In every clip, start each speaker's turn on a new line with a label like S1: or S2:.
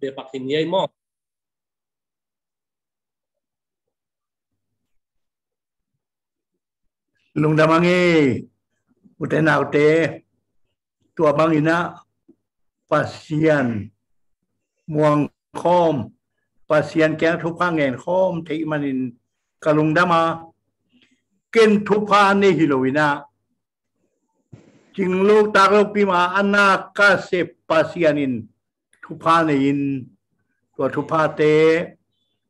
S1: pe pakhin yai mo
S2: lung damangi utena ute tua bangina pasien muang khom pasien keng thupa ngen khom thei manin kalung dama ken thupa ne hilowina jinglu taro pima anak ka se pasienin thupa ne in tua thupa te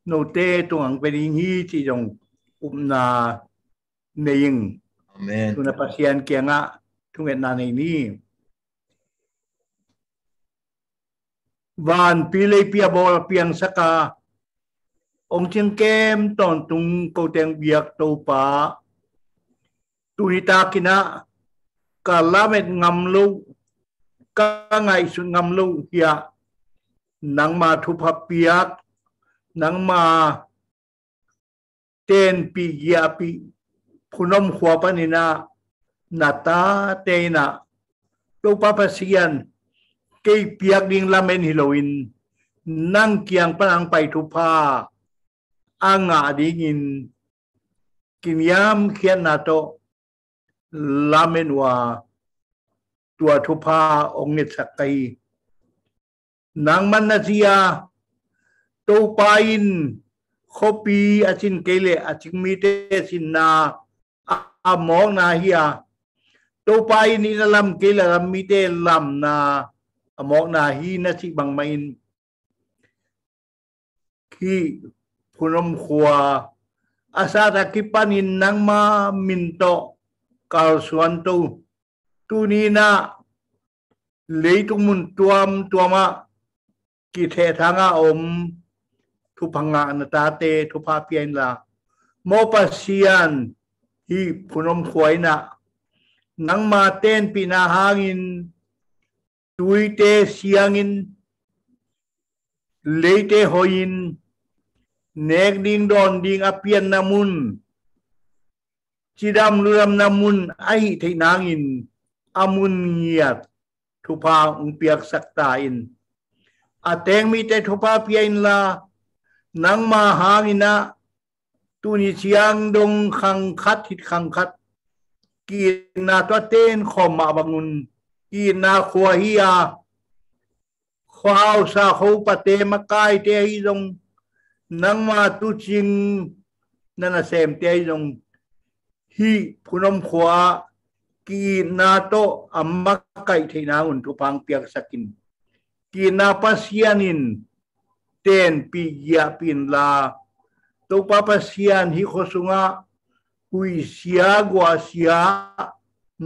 S2: no te tuang pening hi chi jong umna neing
S3: Amen.
S2: tuna pasien kenga tunget na ni van pilei pia bol piang saka ông chiang kem ton tung câu teng biak to pa tuita kina kalamet ngam lu ka ngai su ngam lu ya nang ma thu pha piak nang ma ten pi ya pi phunom khwa panina nata teina to pa pasian cây piak ding lamen hiloin nang kiang panang pai thu pha anga dingin kinyam khian na to lamen wa tua thu pha ongit sakai nang man na sia to pain khopi achin kele aching mi te sin na among na hia to pain ni lam kele lam mi te lam na amok na hi na si bang main ki punom khwa asa ta kipanin nang ma minto kal suan tu ni na leitung mun tuama ki the thanga om thu phanga na ta te thu pa pian la mo pasian hi punom khwaina nang ma ten pina hangin tuite siangin leite hoin nek ding don ding apian namun chidam luram namun ai thei nangin amun ngiat thupa ungpiak saktain ateng mi te thupa pian la nang ma hangina tuni siang dong khang khat hit khang khat ki na to ten khom ma bangun ki na khwa hiya khao sa khâu pate makai te hi dong nang ma tu ching nana sem te hi dong hi phunom khwa ki na to amma kai theina un tu pang piak sakin ki na pasianin ten pi ya pin la to pa pasian hi khosunga hui sia gwa sia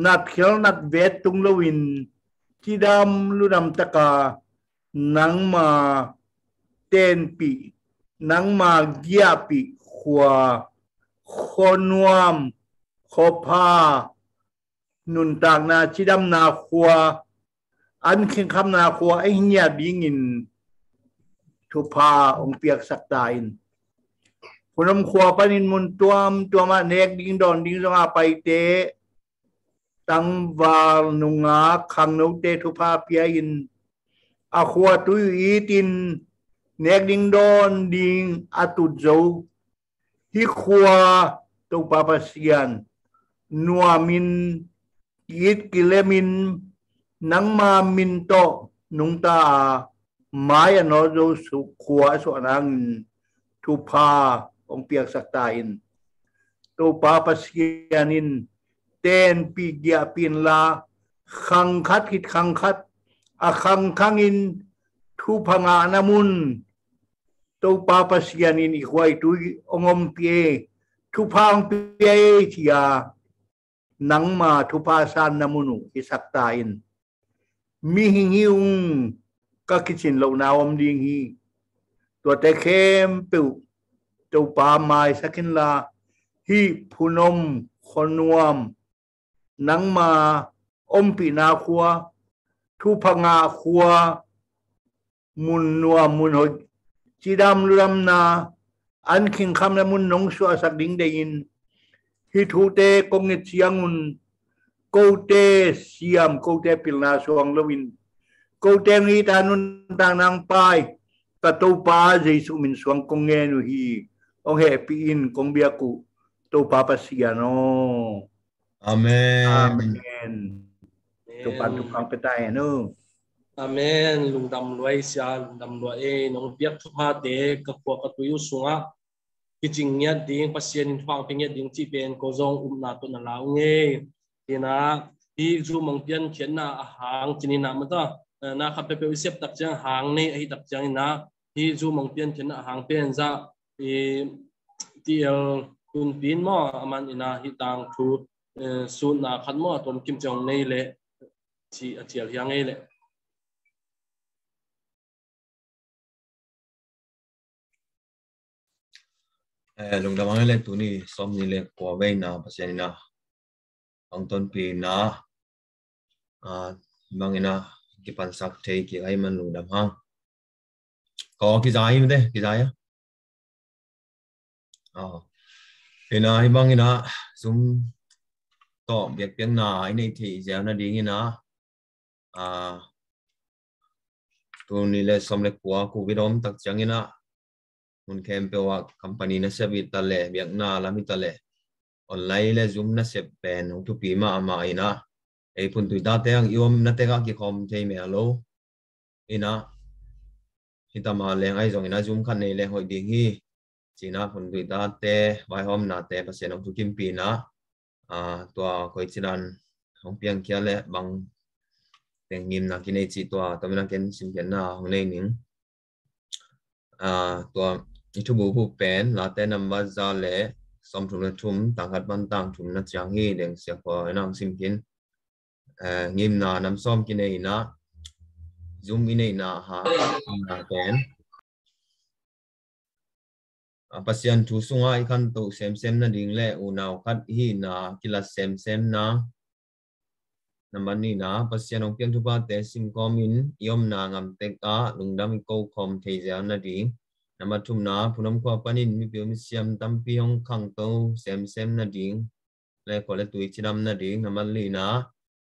S2: nat khel nat vet tung lowin chidam lunam taka nang ma ten pi nang ma gia pi khwa khonuam khopa nun tak na chidam na khwa an khin kham na khwa ai nya bingin thu pa ong piak saktain punom khwa panin mun tuama nek ding don ding zonga pai te tang wal nunga khang no te thu pa pia in a khwa tu itin nek ding don ding atut zo hi khwa to pa pasian nuamin yit kilemin nang ma min to nung ta maya no zo su khwa so nang thu pa ong piak saktain to pa pasianin ten pi gia pin la khang khat hit khang khat a khang khangin thu phanga namun to pa pasianin i khwai tu ongom pie thu phang pie chia nang ma thu pa san namunu i saktain mi hingiung ka kichin lo na om ding hi to te khem pu to pa mai sakin la hi phunom khonuam nang ma om pi na khwa thu phanga khwa mun nuam mun ho chidam luram na an khin kham na mun nong su asak ding dein hi thu te kongit siangun ko te siam ko te pilna suang lowin ko te ni ta nun tang nang pai ka to pa Jesu min suang kong nge nu hi ong happy in kong bia ku to pa pasiano
S1: Amen.
S2: amen to pan to kang petai no
S3: Amen lung dam luai sia lung dam luai nong piak thu ha te ka kwa ka tu yu sunga kijing nya ding pasien phang ping nya ding chi pen ko zong na to na lao nge tina hi zu mong pian khian na hang chini na ma ta na kha pe pe sep tak chang hang nei ai tak chang na hi zu mong pian khian na hang pen za e tiel kun pin mo aman ina hi tang thu su na khat mo tom kim chong nei le chi a chial hyang ei le
S1: Lung da mang le tu ni som ni le kwa ve na pasien na ang ton pi na mang ina ki pan sak thei ki ai man lung dam hang có cái giá im đấy cái giá á thì na hi bang ina zoom to việc tiếng na ai này thì giờ na đi ina tu ni le som le kwa ku vidom tak chang ina mun kem pe wa company na se vi ta le việc na la mi ta le online le zoom na se pen ong tu pi ma ma ina ei pun tu da te ang iom na te ga ki khom thei me alo ina hita ma leng ai zong ina zoom khan nei le hoi ding hi china pun tu da te vai hom na te pasien ong tu kim pi na tua koi chinan hong piang kia le bang teng ngim na kinai chi tua tomina ken sim ken na hong nei ning tua itu bu bu pen la te number za le som thum na thum tang hat ban tang thum na chang hi deng sia ko enang sim kin ngim na nam som kinai na zoom inai na ha na pen pasian thu sunga ikan to sem na ding le unaw khat hi na kila sem na number ni na pasian ong piang thu ba te sim komin yom na ngam tek a lungdam ko khom thei ja na ding number thum na phunam ko panin mi pi mi siam tam pi ong khang to sem na ding le ko le tui chinam na ding number li na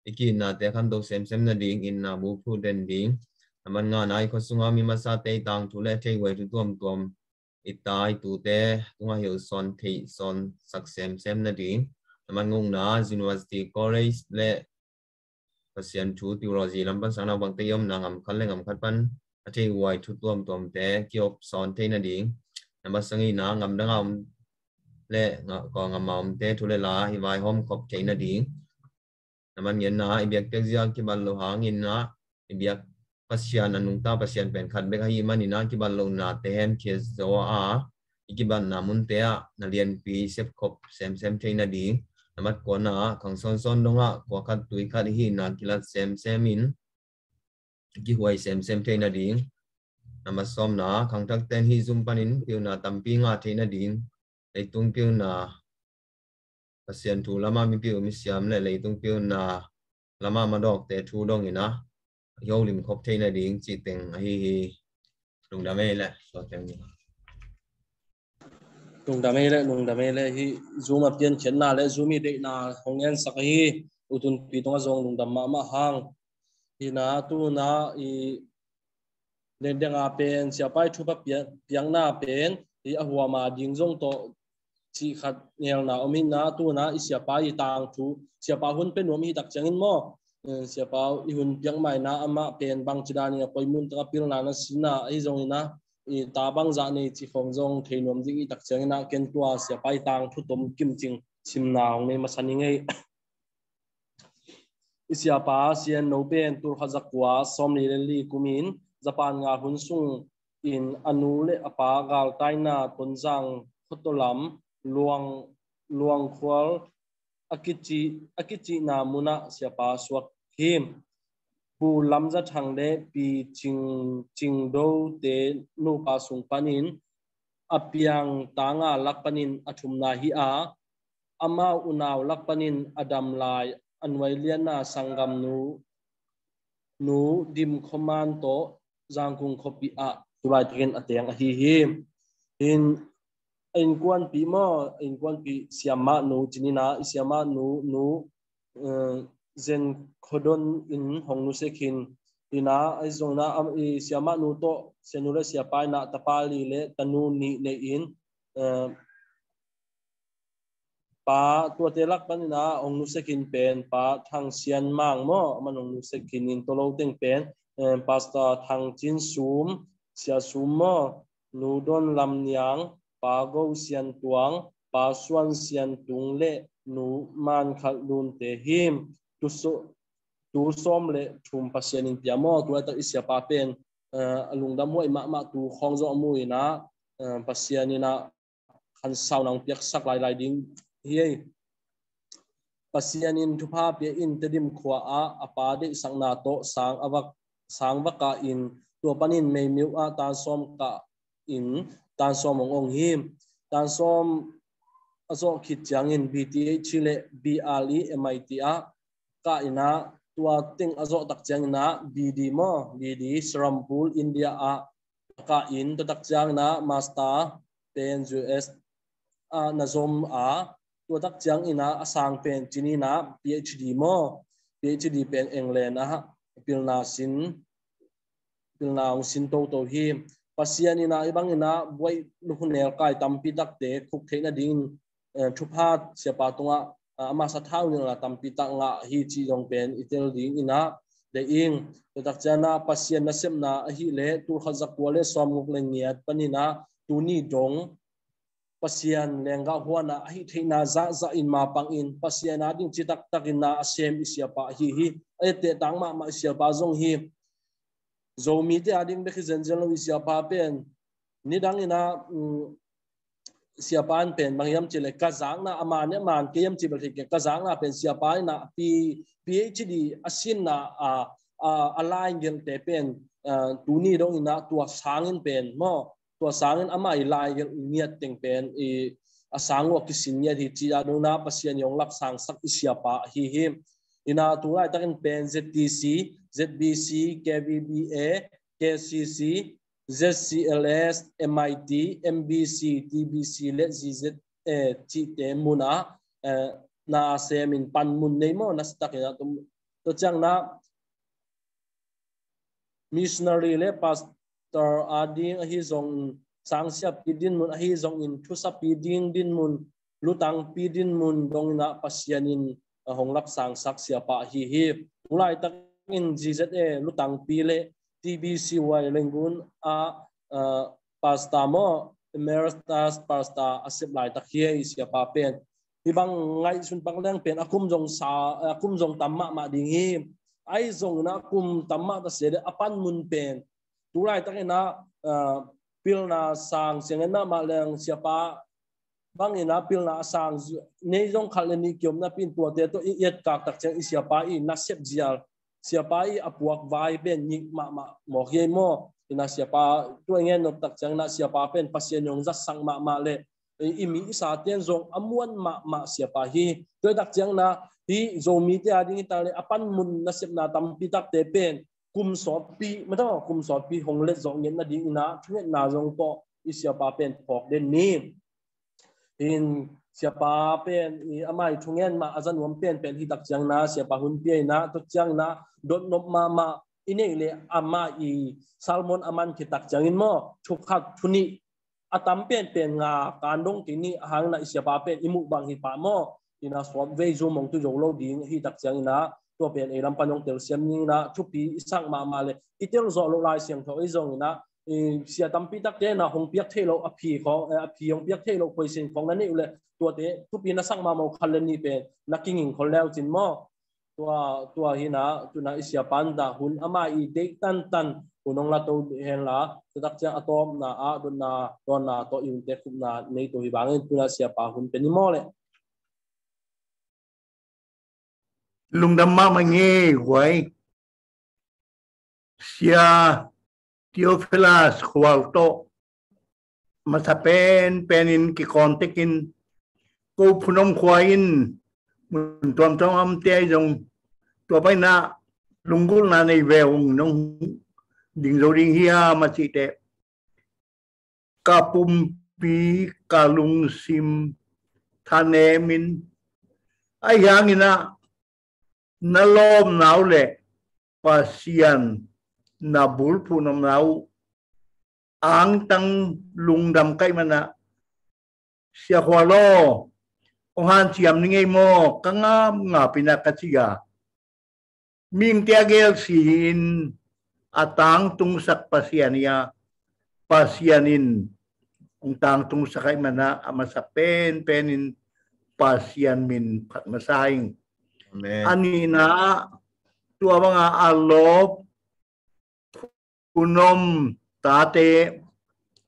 S1: ikin na te khan to sem na ding in na bu phu den ding number nga nai ko sunga mi ma sa te tang thu le thei wai thu tom itai tu te tunga hiểu son thị son sak sem na ding naman ngung na university college le pasien thu theology lampan sana bang te yom na ngam khan le ngam khat pan athi wai thu tom te kiop son te na ding nama sangi na ngam da ngam le ko ngam maum te thu le la hi vai hom kop te na ding naman yen na ibyak te zia ki ban lo hangin na ibyak pasian anung ta pasian pen khat be hi manina ki ban lo na te hem ke zo a ikiban namun te a na lian pi sep khop sem the na ding namat ko na khang son donga ko khat tui khat hi na kilat sem in ki huai sem the na ding namat som na khang thak ten hi zum panin piu na tampi nga the na ding leitung piu na pasian thu lama mi piu mi siam le leitung piu na lama ma dok te thu dong ina yo lim khop the na ding chi teng hi lung da me le so teng
S3: nung da me le hi zoom a pian chen na le zoom i de na hong en sak hi utun pi tonga zong lung dam ma hang hi na tu na i den denga pen sia pai thu pa piang na pen hi a huwa ma ding zong to chi khat ngel na omin na tu na i sia pa i tang thu sia pa hun pe nom hi tak changin mo sia pa i hun piang mai na ama pen bang chidani poi mun ta pil na na sina ai zong ina i ta bang za nei chi khong zong theinom ding i tak changina ken tua sia pai tang thu tom kim ching sim na ong nei masani ngei isia pa sian no pen tur khazakwa som ni li kumin Japan nga hun sung in anu le apa gal taina tonjang khotolam luang khwal akichi na muna siapa swak him pu lamza thangde pi ching do te nu pa sung panin apiang tanga lakpanin athumna hi a ama unaw lakpanin adam lai anwailiana sangam nu dim khoman to jangkung khopi a tubai tgen ateng hi in kwan pi mo in kwan pi siama nu chinina siama nu zen khodon in hongnu sekhin ina ai zong na am i siama nu to senule siapa na tapali le tanu ni le in pa tua telak panina ong nu sekin pen pa thang sian mang mo manong nu sekin in tolo teng pen pasta thang chin sum sia sum mo nu don lam niang pa go sian tuang pa suan sian tung le nu man khal lun te him tu som le thum pasien in piamo tu ta isya pa pen lungdam moi ma tu khong zo mui na pasien ina khan sau nang piak sak lai ding hi pasien in thupa pe in tedim khwa a apa de sang na to sang waka in to panin mei miu a tan som ka in tan som ong him tan som azo khit chang in bta chile bli mit a ka ina tua ting azo tak chang na bd mo bd srampur india a ka in to tak chang na master pen us a nazom a tua tak chang ina asang pen chini na phd mo phd pen england a pilna sin to hi pasian ina ibang ina boy luhunel kai tampi tak te khuk theina ding thuphat sepa tunga ama sa thau ni la tampi tak nga hi chi jong pen itel ding ina de ing to tak chana pasian na semna hi le tu khazak wale som nguk le ngiat panina tuni dong pasian lenga huana hi theina za in ma pang in pasian ading chitak takina asem isiapa hi ete tangma ma isiapa jong hi zomi te ading be khizenjel no isiapa pen ni dang ina siapan pen mangyam chile kazang na amane man kiyam chibal ke kazang na pen siapa na phd asin na align gel te pen tuni dong ina tua sangin pen mo tua sangin amai lai gel niat teng pen asang wa kisin ya hi chi adu na pasian yong lak sang sak siapa hi ina tulai takin pen ztc zbc kvba kcc ZCLS, MIT, MBC, TBC, let ZZ te muna na semin pan mun nei mo na stak ina to chang na missionary le pastor ading hi zong sangsia pidin mun hi zong in thusa piding din mun lutang pidin mun dong na pasianin honglap sang sak sia pa hi ulai tak in ZZA lutang pile TBC wai lengun pasta mo emeritus pasta asip lai takhia isia pa pen ibang ngai sun pang lang pen akum jong tamma ma ding hi ai jong na kum tamma ta se apan mun pen tulai takina pilna sang sengena ma lang siapa bang ina pilna sang nei jong khaleni kyom na pin tua te to yet kak tak chang isia pa i na sep jial siapa i apuak vai ben nik ma mo he mo ina siapa tu ngen nok tak chang na siapa pen pasien yong za sang ma le imi sa ten zong amuan ma siapa hi tu tak chang na hi zomi te ading ta le apan mun na sep na tam pi tak te pen kum so pi ma to kum so pi hong le zong ngen na ding ina thnet na zong to i siapa pen phok den ni in siapa pen i amai thungen ma azan wam pen hi tak chang na siapa hun pi na to chang na dot nop ma inei le ama i salmon aman ki tak changin mo thukhat thuni atam pen nga kandong tini hang na siapa pen imu bang hi pa mo ina swap ve zo mong tu jolo ding hi tak chang na to pen e ram panong tel siam ni na thupi isang ma le itel zo lo lai siang tho i zong na sia tampi tak te na hong piak thelo aphi yong piak thelo poisin khong na ni ule to te thupi na sang ma mo khalani pen naking in kholeu chin mo tua hina tuna isia panda hun ama i dek tan unong la to hen la tak cha atom na a don na to in te khum na nei to hi bangin tuna sia pa hun pe ni mo le
S2: lungdam ma nge huai sia Theophilus Walto masapen penin ki kontekin ko phunom khwain mun tom trong am te jong to pai na lungul na nei veung nong ding zo ding hia ma chi te kapum pi kalung sim thane min ai yang ina na lom nau le pasian na bul punom nau ang tang lungdam kai mana sia khwalo ohan chiam ni ngei mo kanga nga pinakatiga ming tiagel sin atang tung sak pasiania pasianin tang tung sakai mana amasa penin pasian min phat masaing anina tua mga alop punom tate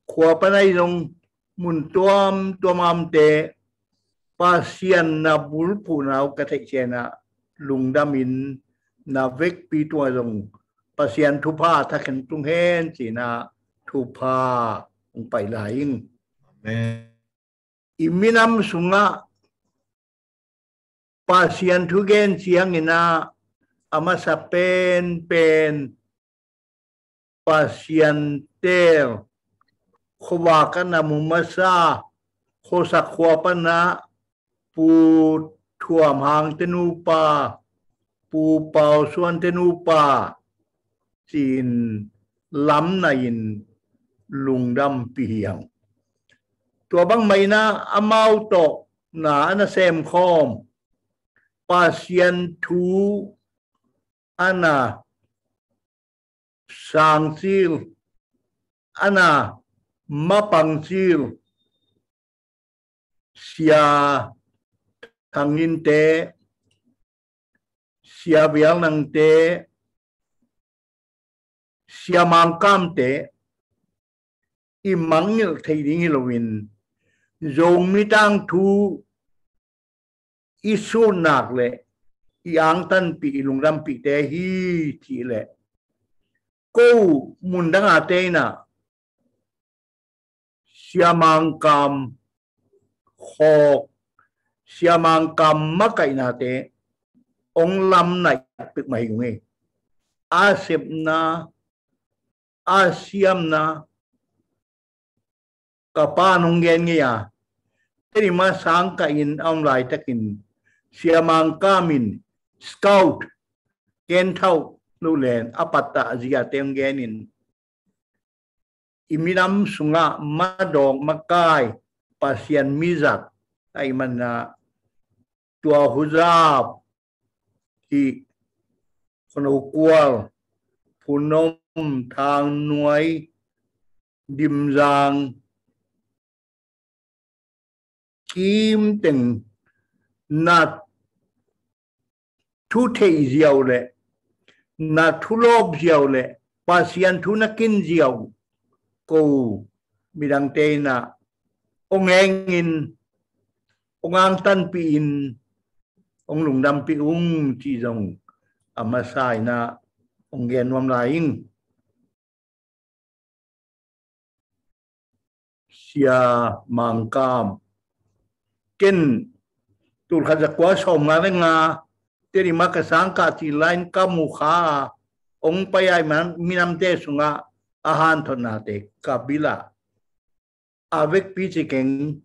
S2: khwa panai long mun tuam te pasian na bul punau kathek chena lungdamin na vek pi tua long pasian thupa thaken tung hen china thupa ung pai laing iminam sunga pasian thugen chiang ina amasa pen pasian tel khwa kana mumasa khosa khwa pana pu thuam hang tenupa pu pau suan tenupa chin lam na in lungdam piang tua bang mai na amau to na ana sem khom pasian thu ana sang sil ana mapang sil sia thangin te sia biang nang te sia mangkam te imangil thei ding hilowin zong mi tang thu isu nak le yang tan pi lungdam pi te hi thi le ko mundang ate na siamang kam khok siamang kam makai na te ong lam nai pik mai nge asep na asiam na kapanong gen nge ya teri ma sang ka in om lai takin siamang kamin scout ken thau lulen apata azia teng genin iminam sunga madong makai pasian mizat ai mana tua huzab i kono kual punom thang nuai dimjang kim teng na thu thei ziaw le na thu lob ziaw le pasian thu na kin ziaw ko midang te na ongengin ongang tan pi in ong lungdam pi chi jong amasai na ongen wam laing sia mangkam ken tur khaja kwa som nga teri makasang ka ti line kamukha ong payai man minam te sunga ahan thonate kabila avec pichikeng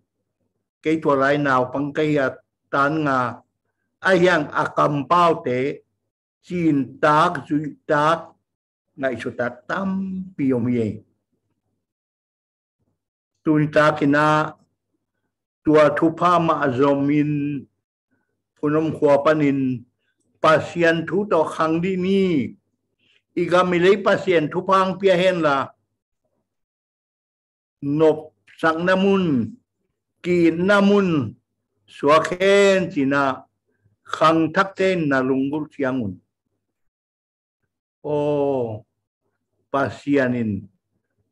S2: kay tualay naw pangkayat tan nga ayang akampaw te cintak zuitak nga isutat tam piyomye tunita kina tua thupa maazomin punom khwapanin pasien thu to khang di ni igamilay pasien thupang piahen la nop sang namun ki namun suakhen china khang thakten na lungul siangun o pasianin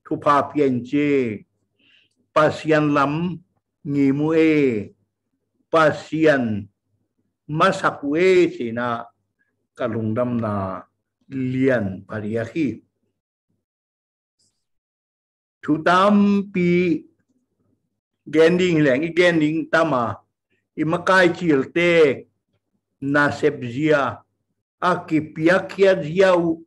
S2: thupa pienche pasian lam ngimue pasian masakue china kalungdam na lian pariahi thutam pi gending leng gending tama imakai chilte na sebzia akipia kia ziau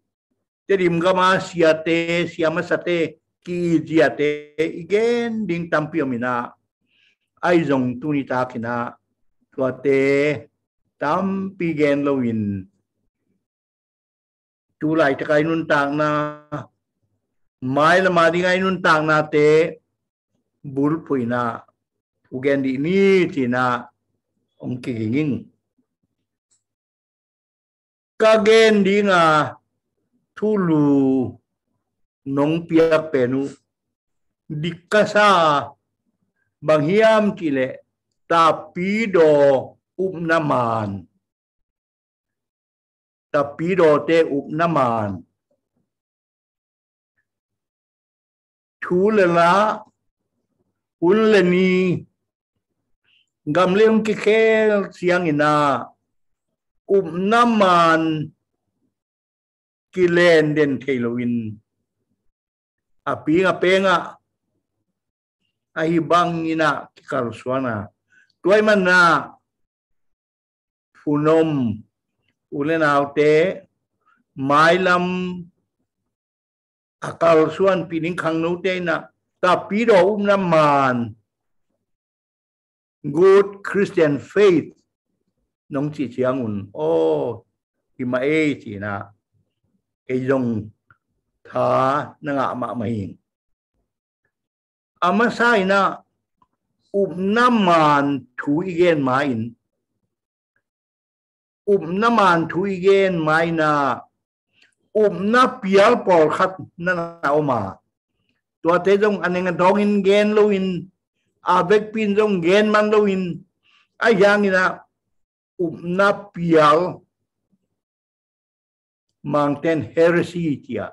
S2: terim gama siate siamasate ki jiate gending tampio mina aizong tunita kina tuate tampi gen lowin tu lai ta kai nun tang na mai la ma di ngai nun tang na te bul pui na ugen di ni ti na ong ki nging ka gen di nga thu lu nong pia penu dikasa bang hiam ki le tapi do naman tapi do te naman thu le la ul le ni gam leong ki khel siang ina naman ki len den theloin api nga penga ahi bang ina ki karsuana tuai man na funom ulen autte mailam akal suan pining khang no te na tapi do naman good Christian faith nong chi chiangun o ima e chi na e dong tha na nga ma mai ama sai na naman thu igen main naman thu igen mai na na pial por khat na na oma to te dong aneng dong in gen lo in avec pin dong gen man lo in ayang ina na pial mang ten heresy tia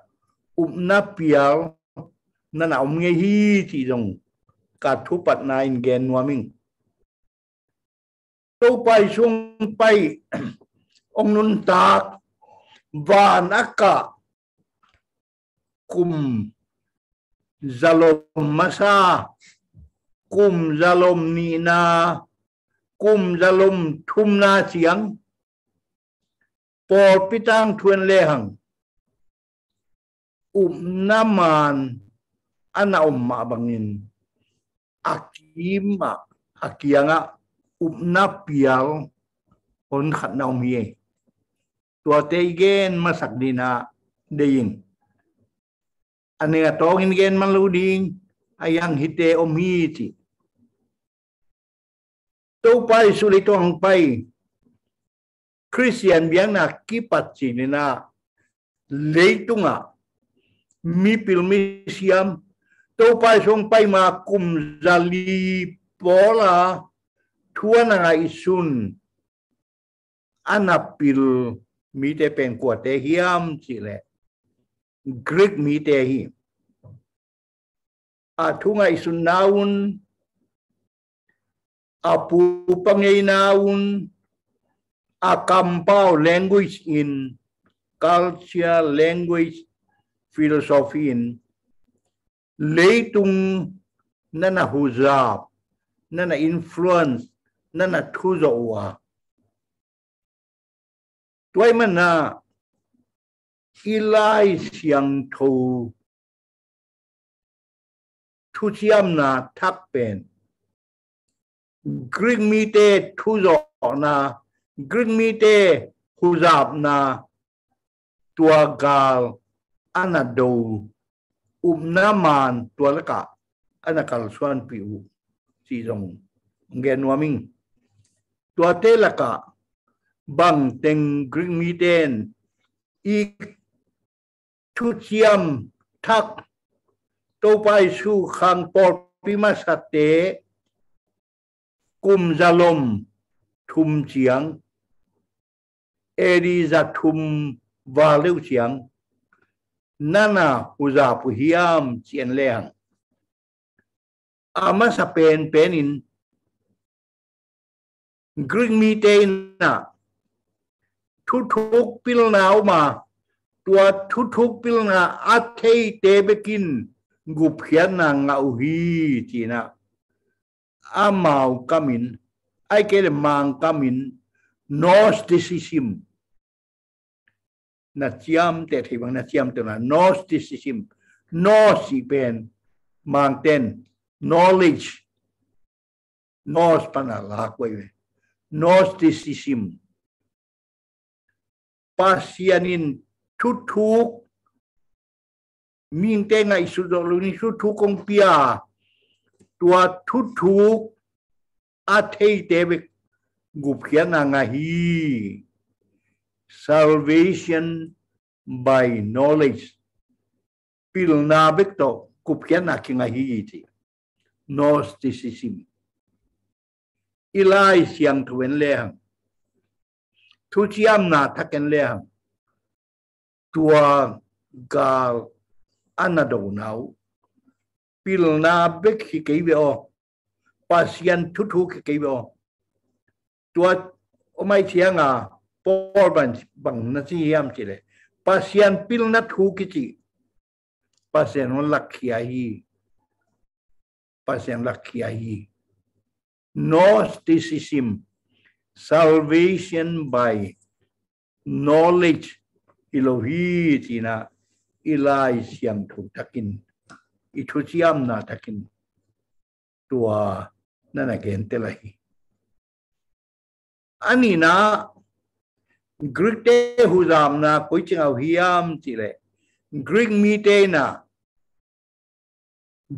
S2: na pial na na nge hi ti dong ka thu pat na in gen nuaming to pai sung pai ong nun tak van aka kum zalom masa kum zalom ni na kum zalom thum na chiang por pitang thuen lehang naman ana ma bangin akima akianga na pial on khat naum hi tua te gen masak dina deing ane atong gen man lu ding ayang hite om hi ti to pai suli tong pai Christian biang na kipat chi na leitunga mi pilmi siam to pai song pai ma kum zali pola thuana ngai sun anapil mi te pen kwa te hiam chi le Greek mi te hi a thunga isun naun apu pangai naun a kampau language in culture language philosophy in leitung nana huzab nana influence nana thuzo wa tuai mana ilai siang tho thu chiam na thak pen Greek mi te thuzo na Greek mi te huzab na tua gal anado naman tua laka anakal suan piu si jong ngen waming tua te laka bang teng Greek mi ten I thu chiam thak to pai su khang por pimasate kum zalom thum chiang eri za thum va leu chiang nana uza pu hiam chien leang ama sa pen penin Greek mi te na thu thuk pil nau ma tua thu thuk pil na athei te bekin gup khian na ngau hi chi na amau kamin ai ke mang kamin gnosticism na chiam te thei bang na chiam te na gnosticism no si pen mang ten knowledge nos pana la koi gnosticism pasianin ชุดทุกมีเตงไงสุดลุนี่ชุดทุกคงเปียตัวชุดทุกอาเทเตบกุบเขียนงาฮี salvation by knowledge ปิลนาเบกโตกุบเขียนกิงาฮีที Gnosticism อีไลเสียงทเวนเลงทุจิยมนาทักเนเลงตัวกาลอันนาโดนาวปิลนาเบกฮิเกย์เวอปัสยันทุกฮิเกย์เวอตัวโอไม่เชียงอ่ะปอลบังนั่นสิยามจิเลปัสยันปิลนาทุกจิปัสยันวันลักขียฮีปัสยันลักขียฮี Gnosticism salvation by knowledge อิโลฮีจีนะอิไลเสียงถูกทักินอิทุจิยมนาทักินตัวนั่นแหละเกณฑ์เตลัยอันนี้นะกรีกเตหูจามนะคุยจึงเอาฮิยามจีเลยกรีกมีเตนะ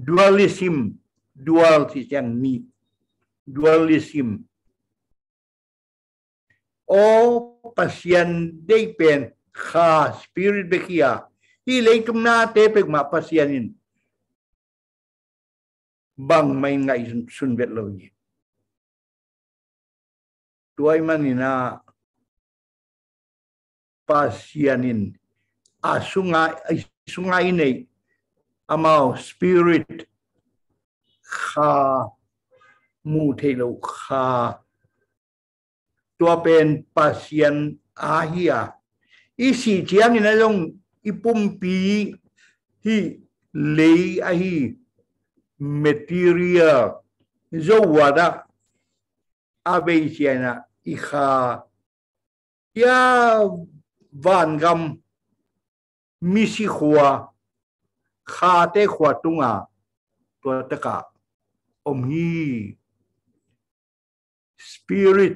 S2: dualism dual ที่จังมี dualism โอ้ปัสยันได้เป็นข้า spirit เบคียที่เลยตรงหน้าเตะไปมาปัสยันินบังไม่ไงสุนเวทเลยตัวมันนี่นะปัสยันินสุงายนี่อามา spirit ข้ามูเทโลข้าตัวเป็นปัสยันอาเฮียอีสี่เชียงนี่นะยงอีปุ่มปีที่เลยไอ้ material โจวาดะอาเบเชียนะอีขายาวานกำมิสิขัวขาเตขวตุงาตัวตะกะอมฮี spirit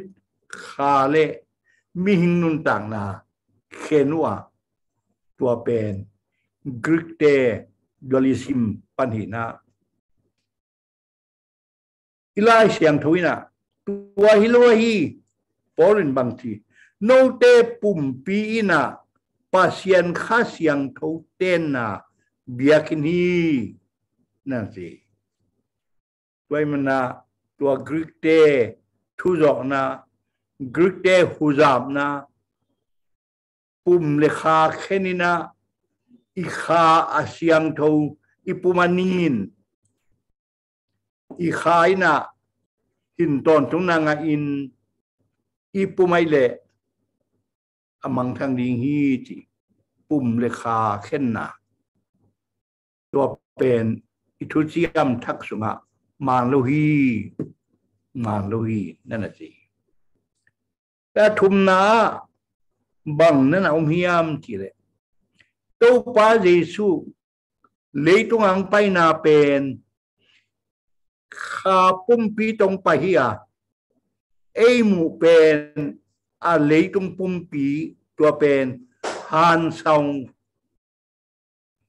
S2: ขาเลมีหิงนุนต่างนาเขนว่าตัวเป็นกรีกเตดูลิซิมปัญหาอิไลเสียงทวินะตัวฮิโลฮีปอลินบางทีโนเตปุ่มปีนะปัสยันข้าเสียงทวเตนนะเบียกินีนั่นสิตัวมันนะตัวกรีกเตทุจอกนะกรีกเตหูจามนะปุ่มเลขาแค่นี้นะอีขาอาเซียงทงอีปุ่มานินอีขายนะหินตอนตรงนางอินอีปุ่มไม่เละอมังทางดิงฮีจิปุ่มเลขาแค่นะตัวเป็นอิทุจิยมทักษุงะมานโลฮีนั่นน่ะสิแต่ทุมนาบังนั่นเอาเฮียมทีเลยตัวป้าเยซูเลยตรงอังไปนาเป็นข้าปุ่มปีตรงไปเฮียไอหมูเป็นเลยตรงปุ่มปีตัวเป็นฮันซอง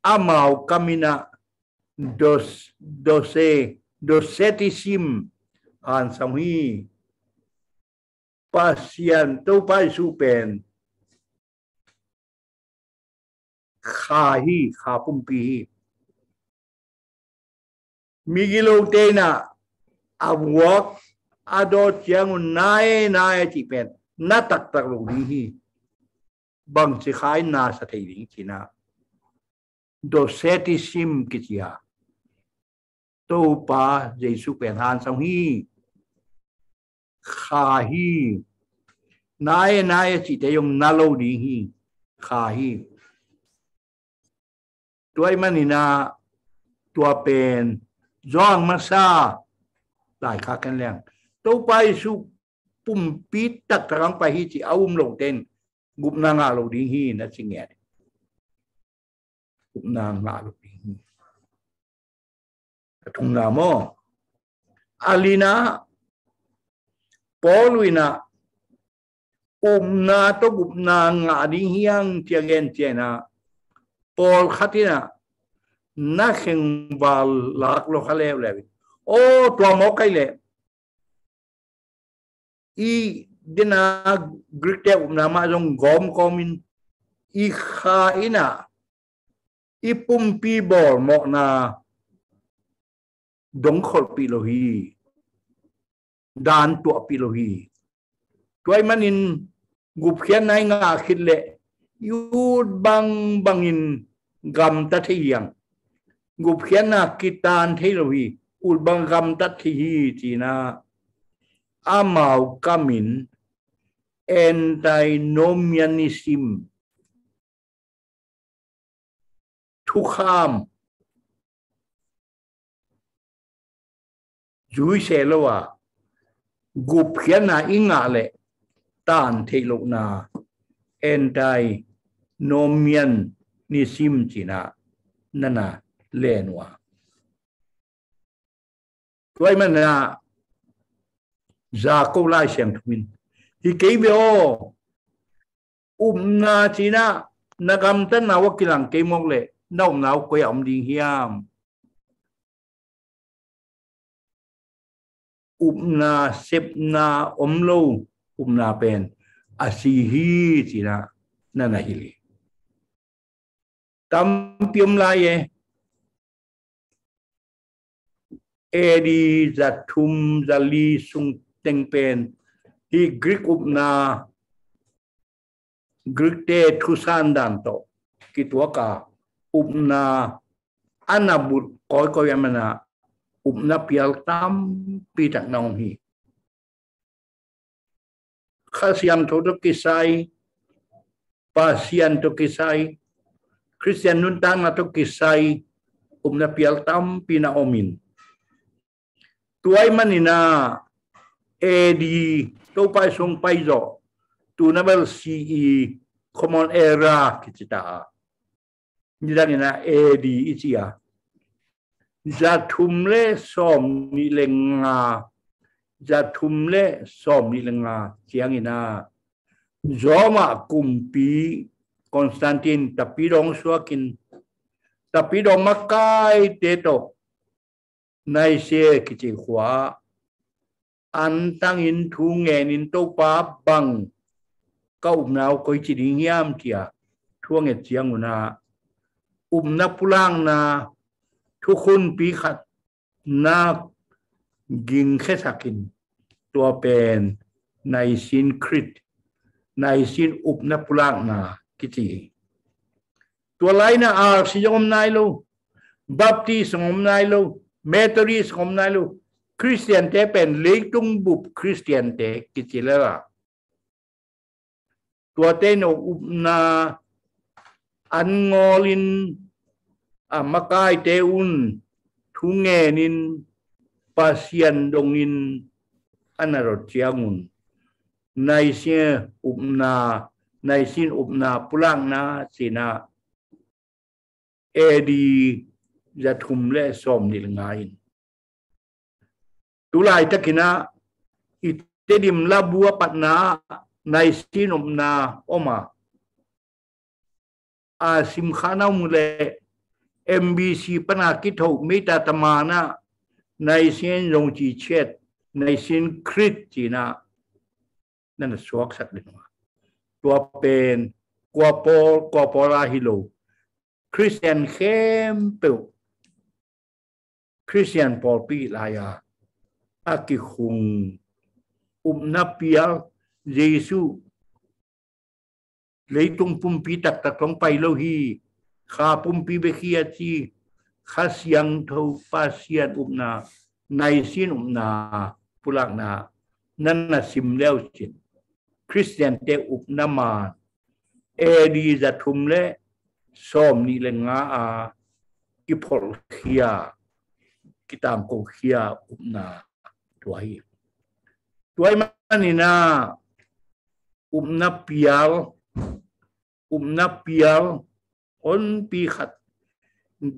S2: อามาวกามินาโดเซติซิมฮันซองฮีปัสยันตัวป้าเยซูเป็นข้าปุ่มปีมีกิโลเตนะอาวกอดอเจียงนายที่เป็นนัตักลงนี้บังสิขายนาสถิติที่นะโดเซติซิมกิจยาตัวป้าเยซูเป็นฮันสังฮีข้านายที่แต่ยงนาโลดีฮีข้าฮีตัวมันนี่นะตัวเป็นจองมาซาหลายข้ากันแล้วตัวไปสุปุ่มปีตักตรังไปฮีที่เอาลงเต้นกุบนางาลดีฮีนะสิเงี้ยกุบนางาลดีฮีทุ่งนาโมอาลีนาปอลุยนา na to na nga di hiang tiagen tiena Paul khatina na kheng bal lak lo khalew le o to mo kai le I dina grite na ma jong gom komin I kha ina I pumpi bol mo na dong khol pilohi dan tu pilohi toy manin gup khian nai nga khit le yud bangin gam ta thiyang gup khian na kitan thilohi ul bang gam ta thi chi na amau kamin antinomianism thu kham Jui se lo wa gup khian na inga le tan thilo na antinomianism china nana lenwa toy mana za ko lai sem thuin hi ke be o na china nagam tan na wa kilang ke mok le nau nau ko yam ding hiam na sep na omlo na pen asihi china nana hili tam pium la ye edi zatum zali sung teng pen hi Greek na Greek te thusan dan to kitwa ka na anabut ko yamana na pial tam pi tak nong hi khasiam to kisai pasian to kisai Christian nun tang na to kisai na pial tam pi na omin tuai manina edi to pai song pai zo tu na bel CE common era kitita ni na edi ichia Zatumle som ni lenga Zatumle som ni lenga chiang ina Zoma kumpi Konstantin tapidong suakin tapidong makai teto nai se kichi khwa antang in thu ngen in to pa bang kau nau koi chi ding yam tia thuang et chiang una na pulang naทุกคนปีขัดนักกิงแค่สักินตัวเป็นในสินคริตในสินอุปนับพลังนากิจีตัวไลน์นะอาร์สิยงมนายลูบัพติสงมนายลูเมทอดิสงมนายลูคริสเตียนเตเป็นเล็กตุงบุบคริสเตียนเตกิจีเลว่าตัวเตนอุปนาอันงอลินmakai teun thungenin pasien dongin anarot chiangun naisin upna pulang na sina edi zathumle som nilngain tulai takina itedim labua patna naisin upna oma asim khana mule MBC ปนาคิดถูกมิตรตมานะในเส้นลงจีเชตในเส้นคริสจีนะนั่นสวกสักเดียวตัวเป็นกัวปอลาฮิโลคริสเตียนเข้มเปิลคริสเตียนปอลปีลายาอากิคุงนับเปียเยซูเลยตรงปุ่มปีตักตรงไปโลหีข้าปุ่มปีเบคียจีข้าเสียงเท่าปาเซียนนาในสินนาปุลักนานั่นน่ะสิมแล้วจินคริสเตียนเตนามาเอดีจะทุ่มเล่ซ้อมนี่เลงากิพอลเขียกิตามโกเขียนาตัวมันนี่นะนาเปียลon pi khat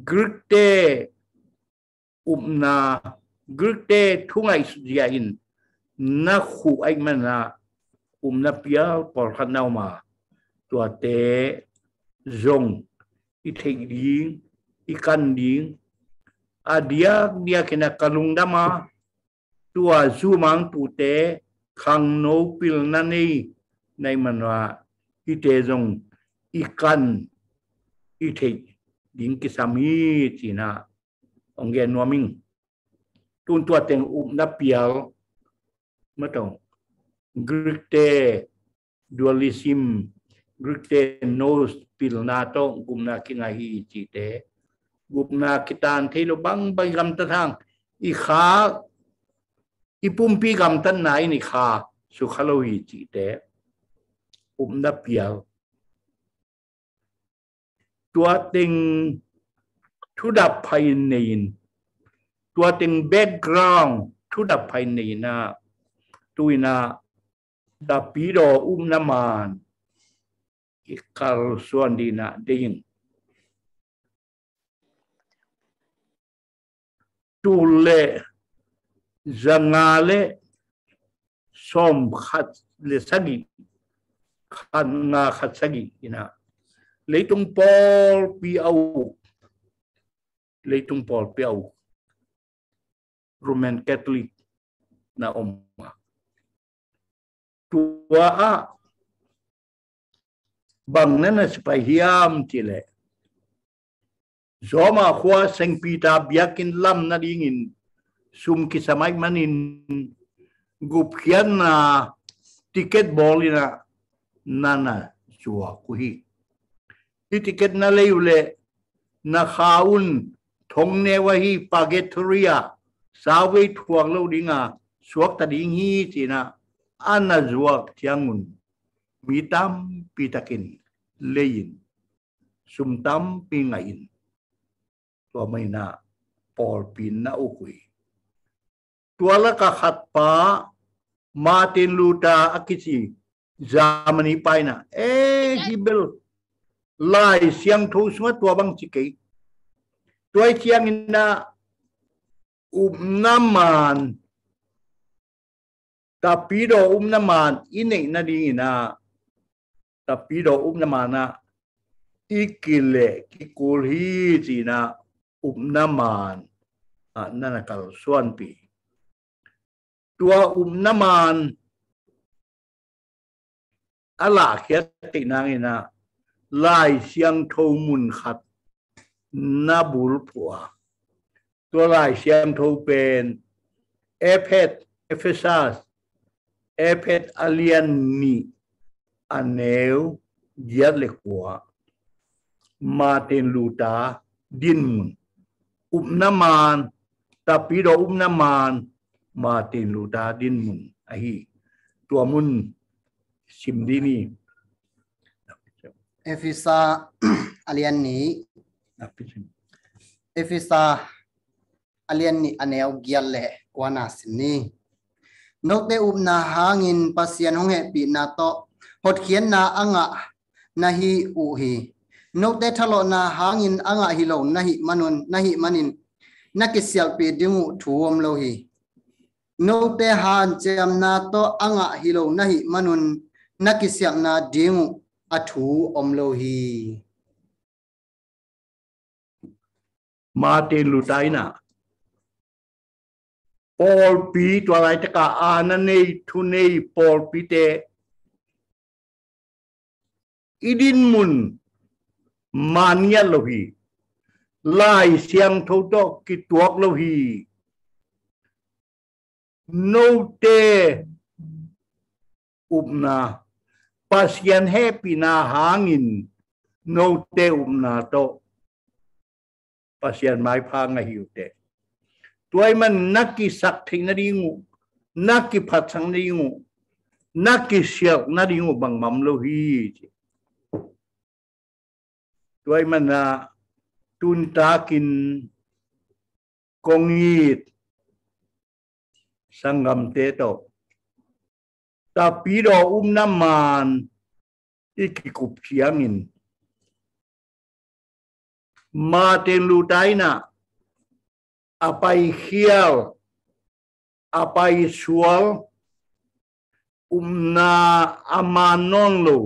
S2: grite grite thungai sujain na khu ai mana na pia por khanau ma tua te zong I thei ding I kan ding dia kena kalung dama tua zumang tu te khang no pil na nei manwa I te zong I kan I thei ding ki sami china ongge nuaming tun tua teng na pial matong grikte dualism grikte nos pil na to gumna kingahi chi te gumna kitan thelo bang gam ta thang I kha I pumpi gam tan nai ni kha su khalohi chi te na pial tua teng thu dap phai nein tua teng background thu dap phai neina tuina da pido naman ikal suan dina ding tule zangale som khat le sagi khan nga khat sagi ina leitung pol piau Roman Catholic na tua bang nana sepahiam chile zoma khwa Saint Peter biakin lam na dingin sum kisamai manin gupkian na tiket bolina nana chua kuhi I tiket na leule na khaun thong ne wahi pagetoria sawi thuang lo dinga suak ta ding hi china ana zuak tiangun mitam pitakin lein sumtam pingain tua maina por pin na ukui tua la ka khat pa Martin Luther akisi Germany paina hibel lai siang thu sunga tua bang chikei tua siang ina naman tapido naman ini na dingina tapido namana ikile kikulhi china naman nanakal suanpi tua naman ala khiat tinangina lai siang tho mun khat na bul pua tua lai siang tho pen Ephesus alien ni aneu giat le kwa Martin Luther din mun naman tapido naman Martin Luther din mun ahi tua mun simdini
S4: Ephesus alien ni aneu giat le kwa na sini Note na hangin pasian hong pi na to hot khian na anga nahi uhi Note thalo na hangin anga hilo nahi manin nakisial pi dingu thuom lo hi Note han cham na to anga hilo nahi manun nakisiak na dingu athu om lo hi
S2: Martin Luther na Paul pi tua lai taka ananei thunei Paul pi te idin mun mania lohi lai siang tho to ki tuak lohi no te upna pasian happy na hangin no te upna to pasian mai phanga hiu te tuai man naki sak thing na dingu naki phathang na dingu naki siak na dingu bang mam lo hi tuai man na tun takin kongit sangam te to tapido naman ikikup siangin Martin Luther na apai hial apai sual na amanon lo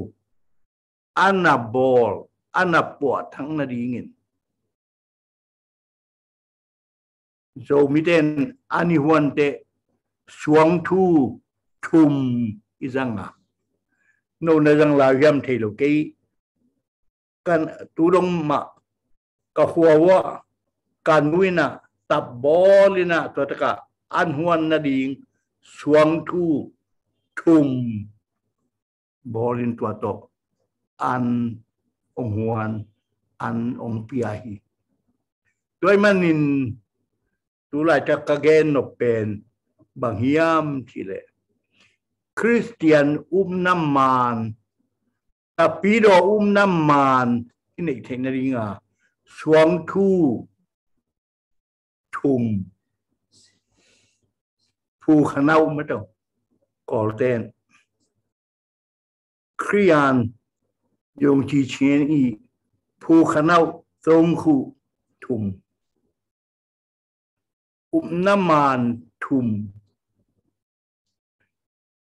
S2: anabol anapot thang na dingin so miten ani huante suang thu thum izanga no na jang la yam thelo ke kan tudong ma ka huwa kan nuina tabolina to taka an huan na ding suang thu thum bolin tua to an ong huan an ong piahi toy manin tulai taka gen no pen bang hiam chile Christian naman tapido naman ini teknaringa suang thu thum phu khanau mất đâu có tên Krian dùng chỉ chiến y phu khanau tông khu thum naman thum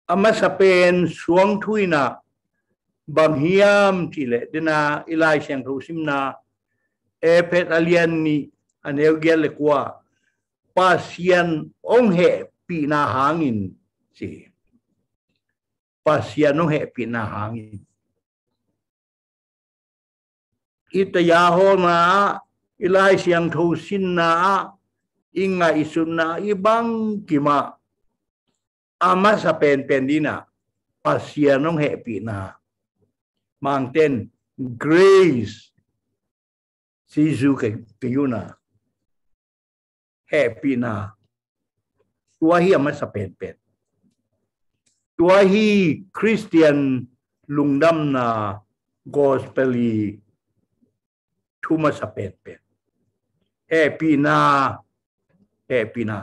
S2: amasapen suang thui na bang hiam chile dina ilai siang thu simna epet alian ni aneu gel kwa pasien ong he pi na hangin si pasien ong he pi na hangin itaya ho na ilai siang thu sin na inga isuna ibang kima ama sa pen dina pasien ong he pi na mang tên grace sisu ke yuna happy na tua hi ama sa pen tua hi Christian lungdam na gospeli thuma sa pen happy na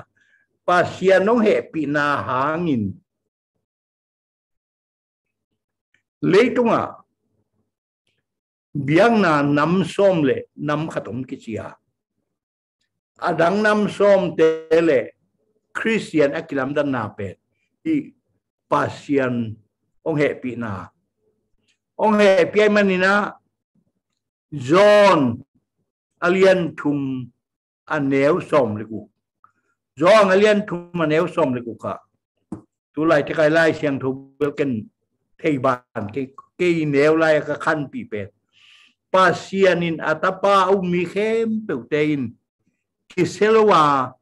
S2: pasien ong happy na hangin leitunga biang na nam som le nam khatom kichia adang nam som tele Christian akilam dan na pe i pasien ong happy manina John alien thum aneu som le ku John alien thum aneu som le ku ka tu lai te kai lai siang thu belken thei ban ke neu lai ka khan pi pe pasianin atapa umi khem peutein kiselwa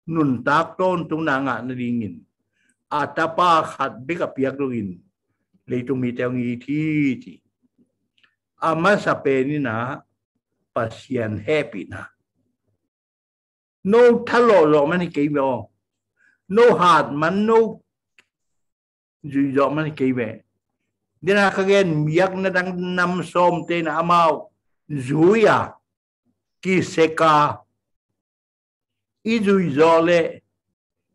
S2: nun tak ton tung nanga na dingin atapa khat beka piak ruin leitung mi teong i thi ama sapeni na pasian happy na no thalo lo man ke mo no hard man no ju yo man ke be dina kagen miyak na dang nam som te na amao zuya ki seka izui zole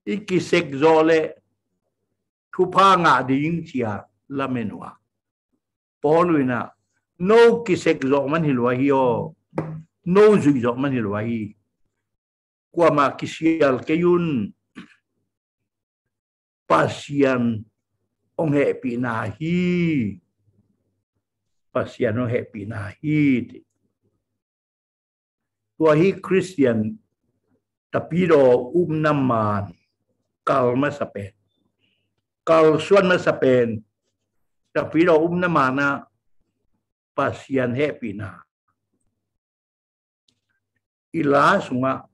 S2: iki sek zole thupa nga ding chia lamenwa poluina no ki sek zo man hilwa hiyo no zui zo man hilwa hi kwa ma kisial kayun pasian ong happy na hi pasien ong happy na hi tua hi Christian tapido naman kal masapen kal suan masapen tapido naman na pasien happy na ila sunga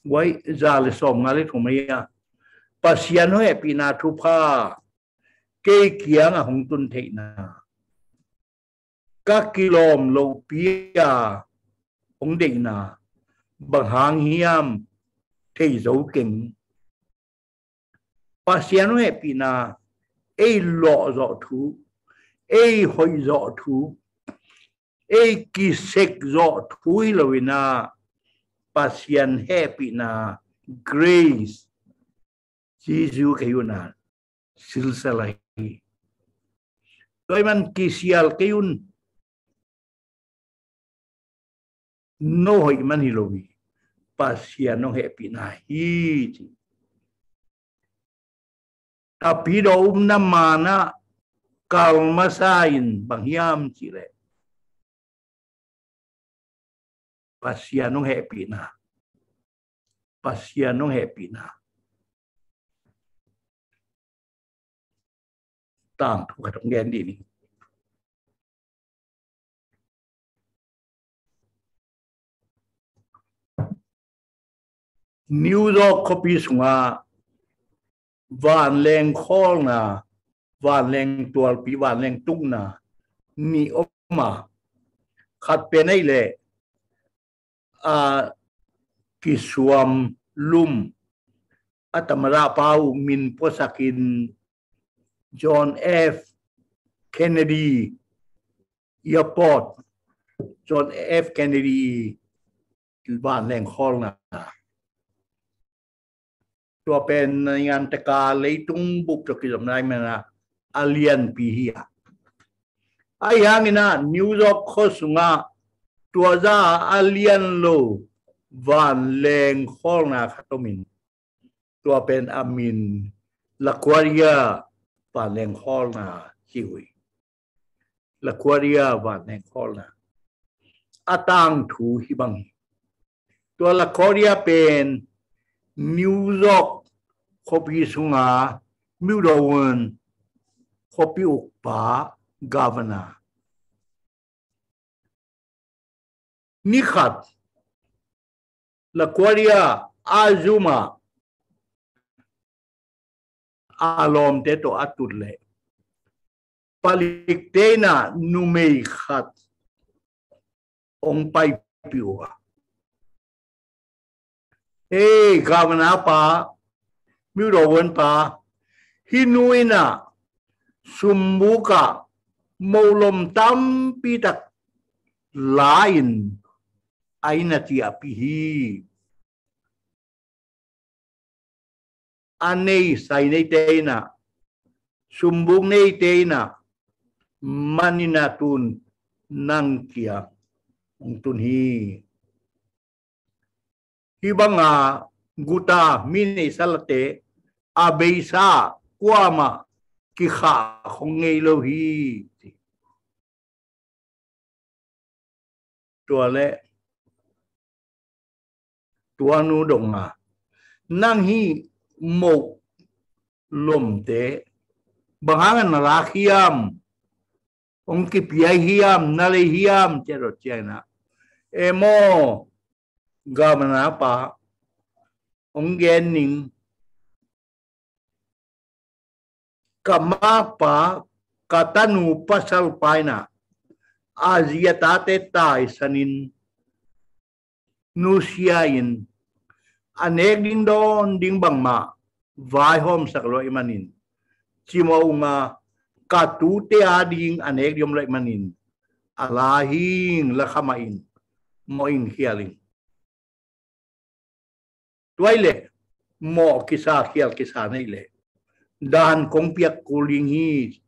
S2: wai zale som ngale thumaya pasien ho happy na thupa ke kiang a hong tun thei na ka kilom lo pia hong dei na bang hang hiam thei zo king pasien ho happy na ei lo zo thu ei hoi zo thu ei ki sek zo thu hilowina pasien happy na grace Jisu kayuna silsalai toy man kisial kayun no hoy man hilowi pasien no happy na hi tapi do na mana kalmasain banghiam chile pasianong happy na tang thu ka tong gen di ni New York copy sunga van leng khol na van leng tual pi van leng tung na ni oma khat pe nei le kisuam lum atamara pau min posakin John F Kennedy Airport John F Kennedy van leng khol naตัวเป็นงานตะการเลยตุ้งบุกจากกิจกรรมได้มานะอาเลียนปีเฮียไอ้ยังนี่นะนิวยอร์กโคสุงะตัวจ้าอาเลียนโลวันแรงข้อนาคาโตมินตัวเป็นอามินลักวาริยาวันแรงข้อนาฮิวิลักวาริยาวันแรงข้อนาอาตังถูฮิบังตัวลักวาริยาเป็นนิวยอร์กคอปีสุงามิวดาวันคอปีอุกปากาฟนานิขัดลักวาริยาอาซูมาอารมณ์เตโตอัตุเลปาลิกเตนะนูเมยขัดองไปปิวGavana pa, Murowan pa, Hinuina, Sumbuka, Molom Tampitak, Lion, Ainati apihi. Anay sainay tena, Sumbung nay tena, Maninatun, Nangkia, Tunhi. Hibanga guta mini salate abeisa kuama kikha khongelohi tuale tuanu donga nanghi mo lomte bangangan rakhiam ongki piahiam nalehiam cerot chena emo Gavana pa onggening kama pa katanu pasal paina Asia tate tai sanin nusiain anek ding don ding bangma vai hom saklo imanin chimo unga katute ading anek yom lo imanin alahing lakhamain moin hialing Tuaile mo kisa kial kisa nile dan kongpiak kuling hi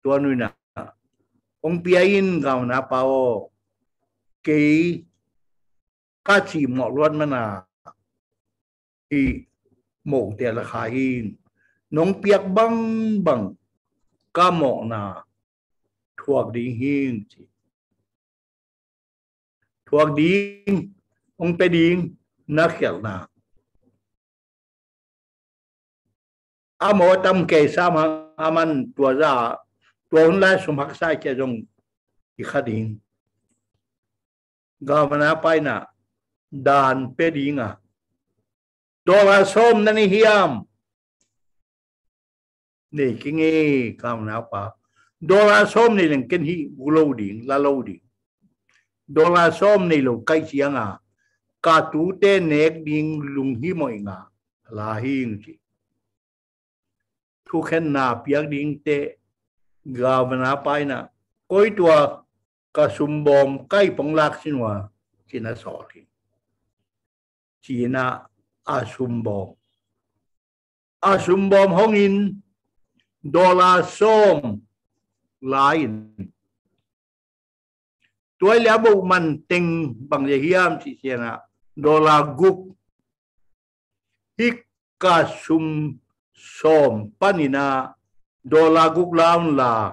S2: tuanuina kongpiain gao na pao kei kachi mo luan mana i mo te la khain nong piak bang bang ka mo na thuak ding hin thuak ding ong pe ding na khel na amo tam ke sam aman tua za tua la sumak sai che jong i khading Gavana paina dan pedinga dola som nani hiam ni kingi Gavana pa dola som ni leng ken hi gulo ding la lo ding dola som ni lo kai chianga ka tu te nek ding lung hi moi nga la hing chi thu khen na piak ding te Gavana paina koi tua ka sumbom kai ponglak sinwa china so thi china asumbom hongin dola som lain tuai le bu man teng bang ye hiam chi siana dola gup hik ka som panina dola guklaun la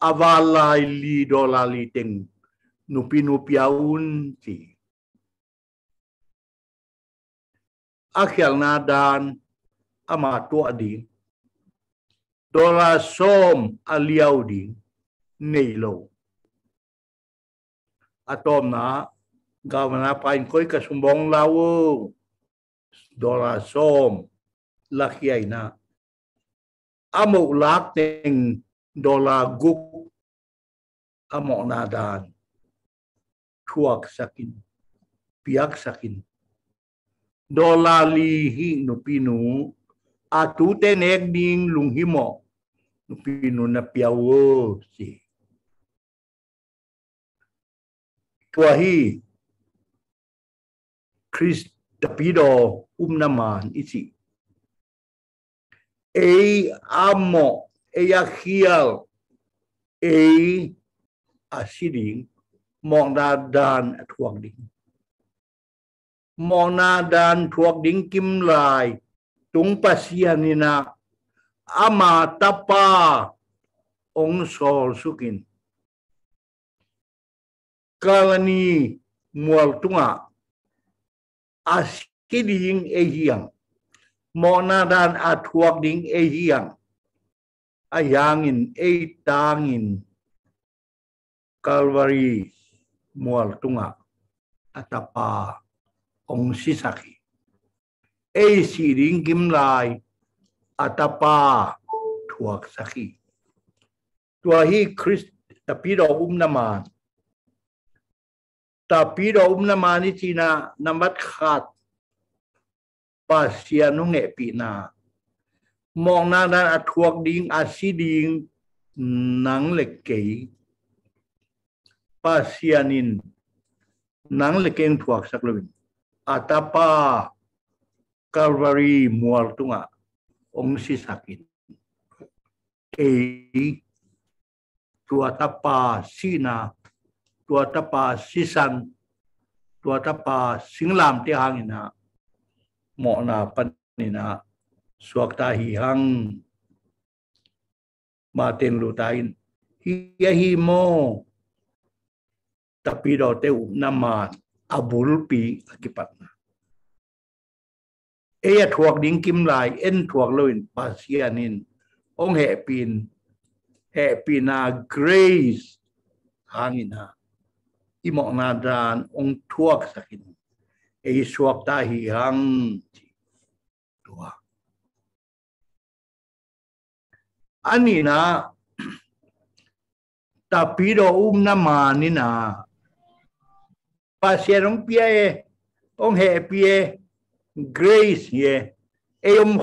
S2: avalai li dola li teng nupiaun ti akhel na dan ama tua di dola som aliau di nei lo atom na gawna pain koi ka sumbong lawo dola som lakiai na amo lak teng dola guk amo na dan thuak sakin piak sakin dola li hi nupinu atu tenek ding lung himo nupinu na piawo si tuahi Chris tapido naman isi amo akhial asiding mong na dan thuak ding mong na dan thuak ding kim lai tung pasian nina ama tapa ong sol sukin kalani mual tunga asiding hiang mong na dan thuak ding hiang ayangin tangin Calvary mual tunga atapa ong sisaki siring kimlai atapa thuak saki tuahi Christ tapido naman ni China nambat khat pasianung pina mong na dan thuak ding asiding nang lekei pasianin nang lekeng thuak saklawin atapa Calvary mual tunga ong sisakin tuatapa sina tuatapa sisan tuatapa singlam ti hangina mo na panina suakta hihang maten lutain hiyahi mo tapido te naman abulpi akipatna thuak ding kim lai thuak loin pasianin ong hepina grace hangina imok nadan ong thuak sakin suak tahi hang tua anina tapido naman nina pasianong pia ong hepie grace ye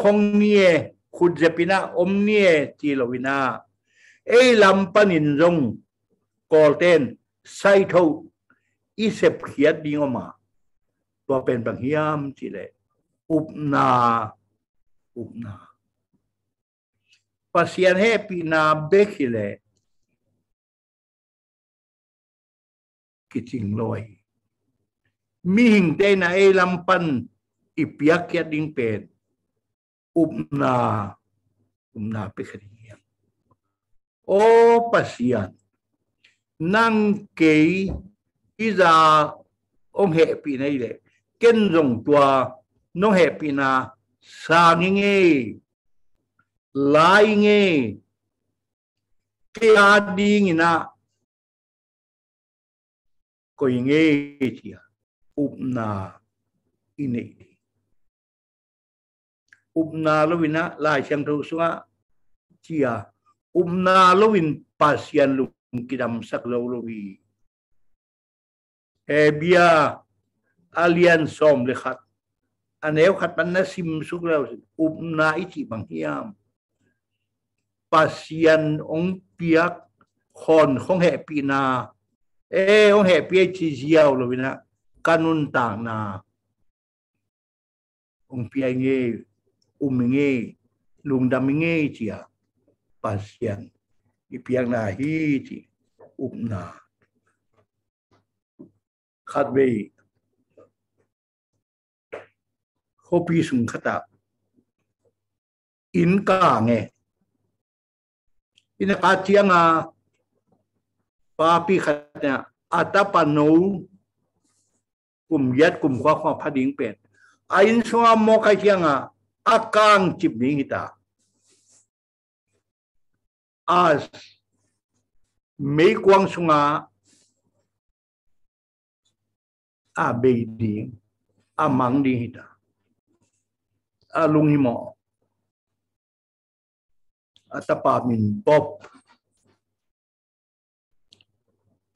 S2: hong nie khujapina omnie tilowina lampanin rong kolten saitho isep khiat dingoma to pen banghiam chile upna pasian happy na bekile kiching loi mihing te na lampan ipiak ya ding pen upna pekarian o pasian nang kei iza ong happy na ile ken rong tua no happy na sanginge lainge kaya ding ina ko inge tia upna ini upna lovina lai siang thu sunga chia upna lovin pasian lu kidam sak lowi bia alian som lekhat aneu khat panna sim suklau upna ichi banghiam pasian ong piak khon khong he pina ong he pi chi jiao lovina kanun tang na ong pi nge nge lungdam nge chia pasian ipiang na hi chi upna khatbe hopi sung khata in ka nge in ka chianga papi khatnya atapano kum yat kum kwa phading pen ain sunga mo ka chianga akang chip ding ita as mấy quang sunga a be ding a mang ding ita a lung hi mo atapa min pop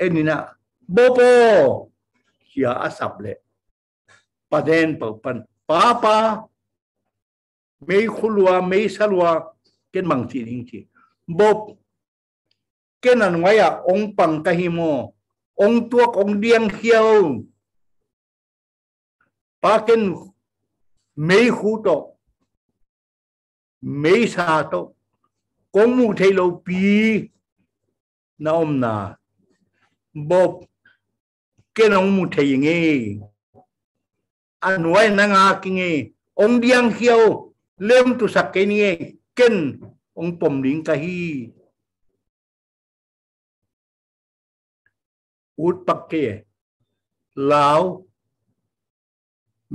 S2: enina bopo ya asap le paden pan papa mấy khulua mấy salua ken mang chi ding chi bop ken an waya ong pang kahimo ong tuak ong diang hiao pa ken mấy khu to mấy sa to kong mu thei lo pi na om na bop ken ong mu thei nge an wai na nga ki nge ong diang hiao lem tu sak ke ni ken ong pom ding ka hi ut pak ke lao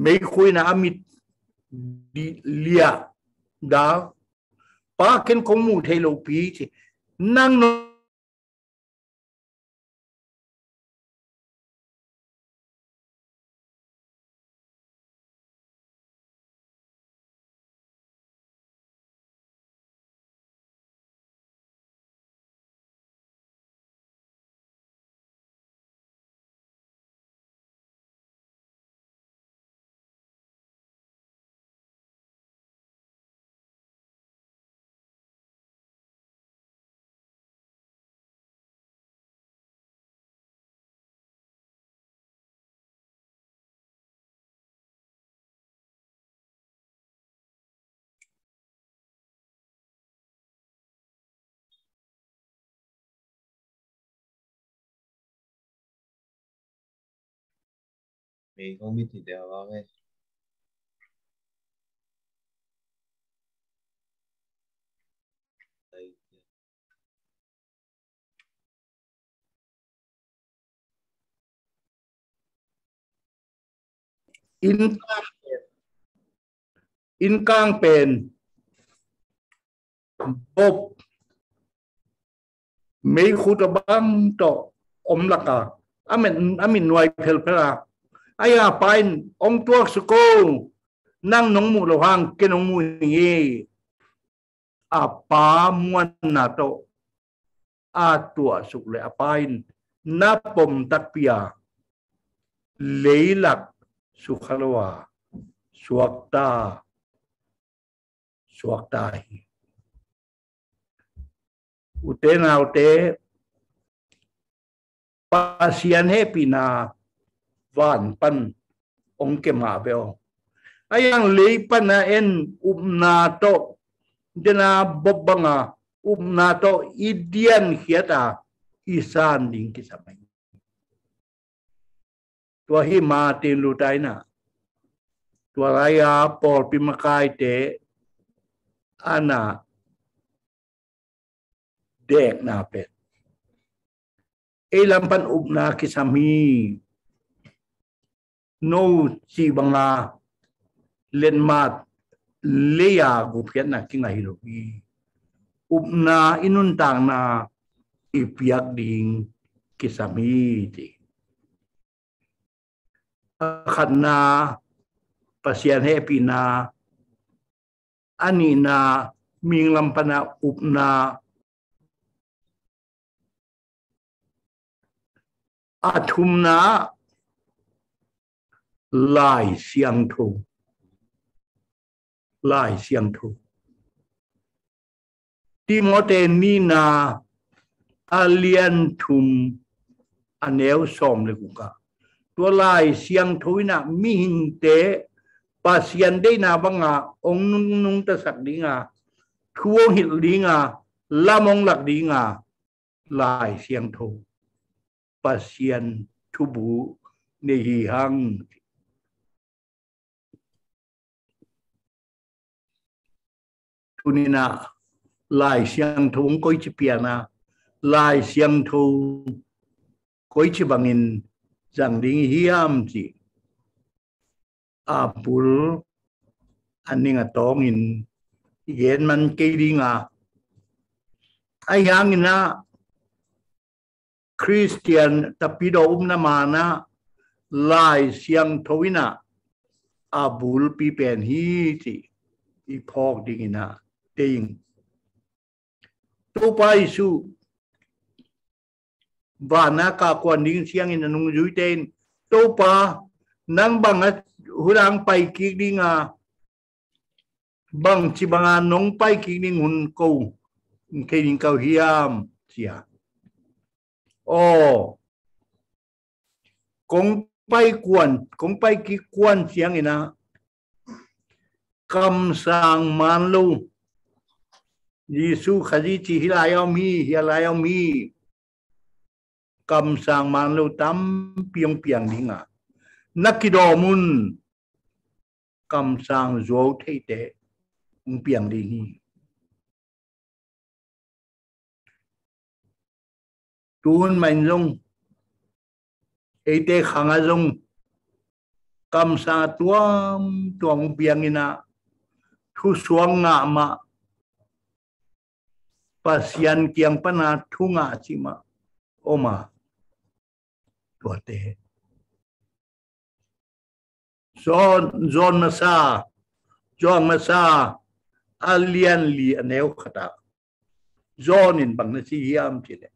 S2: mấy khối na amit di lia da pa ken kong mu thei lo pi chi nang no
S1: mình không biết thì đều vào cái đây
S2: in kang pen bop mấy khu to bang to om laka amin nuai phel phela aya pain ong tuak su ko nang nong mu lo hang ke nong mu ngi a pa muan na to a tua su le a pain na pom tak pia leilak su khalwa suakta hi ute na ute pasian he pina van pan ong ke ma beo ayang lei pana en na to dena bobanga na to idian hiata isan ding ki samai tua hi ma te lu tai na tua raya por pimakai te ana dek na pet elampan upna kisami no si banga len mat leya gupian na kinga hilobi upna inun tang na ipiak ding kisami ti khatna pasien happy na ani na ming lampana upna athum na lai siang thu Timote ni na alien thum aneu som le kuka tua lai siang thu na mi hin te pasien de na banga ong nung ta sak dinga thuong hil dinga lamong lak dinga lai siang thu pasien thubu ne hi hang นี่นะลายเสียงทงก้อยจิเปียนะลายเสียงทงก้อยจิบังอินจังดิ้งเฮียมจีอาปุลอันนี้งะตองอินเย็นมันเกดิ้งอ่ะไอ้ยังอินนะคริสเตียนตะปิโดนามานะลายเสียงทวินะอาบุลปีเป็นฮีจีอีพอกดิ้งนะเติงตัวไปสู่วานาคากวนดิ้งเสียงอินนุงยุยเตนตัวปานังบังหุ่นไปกิกดิ้งอ่ะบังจิบังนงไปกิกดิ้งหุ่นกูเคยดิ้งเขาเฮียมเสียโอ้คงไปกวนคงไปกิกวนเสียงอินะคำสั่งมันลูยิสุขจิจิฮิลายามีฮิลายามีคำสั่งมันลูตั้มเปียงเปียงดิ้งอ่ะนักกิดอมุนคำสั่งโจเทเตเปียงดิ้งตูนมันจงไอเตขังจงคำสั่งตัวเปียงอินะทุสวงงะมาpasien kiang pana thunga chima oma tote zon masa alien li aneu khata zonin bang na si yam chile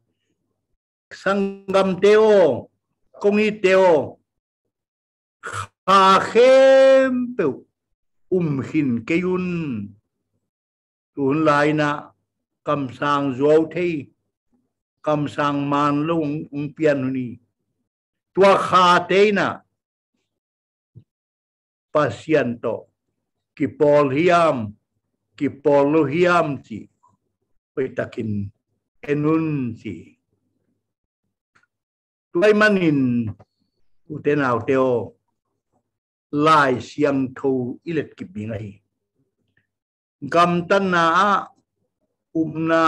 S2: sangam teo kongi teo kha khem pe hin keyun tun lai naคำสั่งโจที่คำสั่งมันลงเปลี่ยนนี่ตัวขาเตนะปัสยันโตกิปอลฮิยามกิปอลฮิยามสิไปตะกินเอนุนสิตัวมันอินอุเทนเอาเตโอลายเสียงทูอิเล็กกิบยังไงกำตันนานา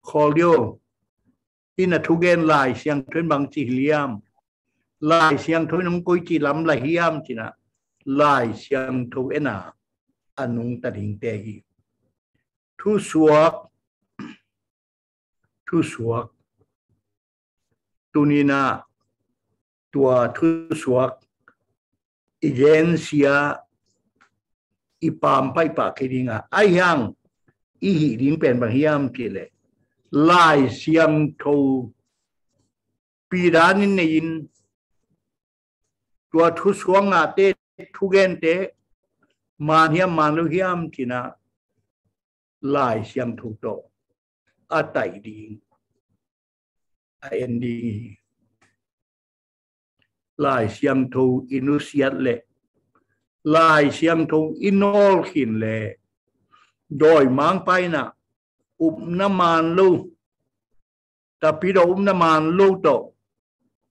S2: ขอเดียวที่นัทุเกนลายเสียงทุนบางจีเลียมลายเสียงทุนน้องกุยจีลำลายเฮียมจีนะลายเสียงทุเอนาอันนุงตัดหิงเตหีทุสวกตุนีนาตัวทุสวกอีเจนเซียอีปามไปปากคิดิงอ่ะไอ้ยังอีหิดิงเป็นบางเฮียมกี่เลยลายเสียงทูปีดานินยินตัวทุสวงอาเตทุเกนเตมาเฮียมมาลุเฮียมกี่นะลายเสียงทูโตอาไตดิงไอเอ็นดีลายเสียงทูอินุเซียตเลลายเสียงทงอินอลขินเลยโดยมังไปนะอุปน้ำมันลูแต่พี่เราอุปน้ำมันลูโต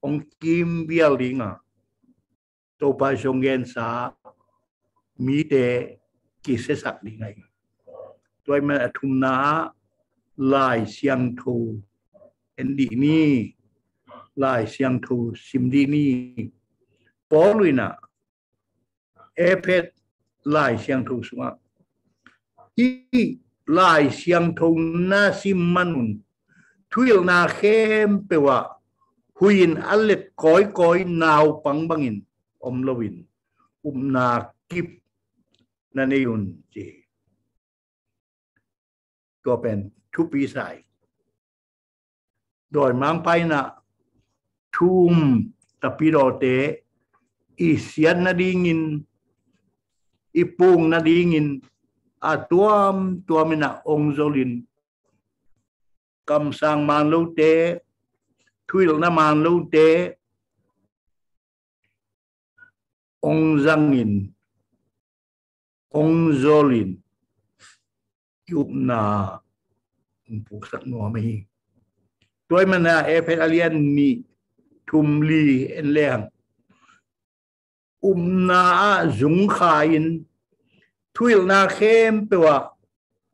S2: องกิมเบียลิงอ่ะตัวไปชงเงินสามีแต่กิเสสักดีไงตัวมันทุมนาลายเสียงทูเอ็นดีนี่ลายเสียงทูซิมดีนี่ปอลุยนะเอเพดลายเสียงทูสมาอีลายเสียงทูนาซิมันนุนทุยนาเข้มเปว่าหุยินอัลเล็ดก้อยนาวปังบังอินอมลวินนากิบนันเอยุนจีก็เป็นทุปีสายโดยมังไปนะทุมตะปิโรเตอีเสียนนาดิงินอีปุงนาดิงินตัวมินะองโซลินคำสั่งมันลูเตทุยลนามันลูเตองจังอินองโซลินยุบนาผูกสักหนัวไม่ตัวมันนะเอเพอเลียนนี่ทุมลีเอ็นแรงนาจุงขายิน ทุยนาเข้มเปว่า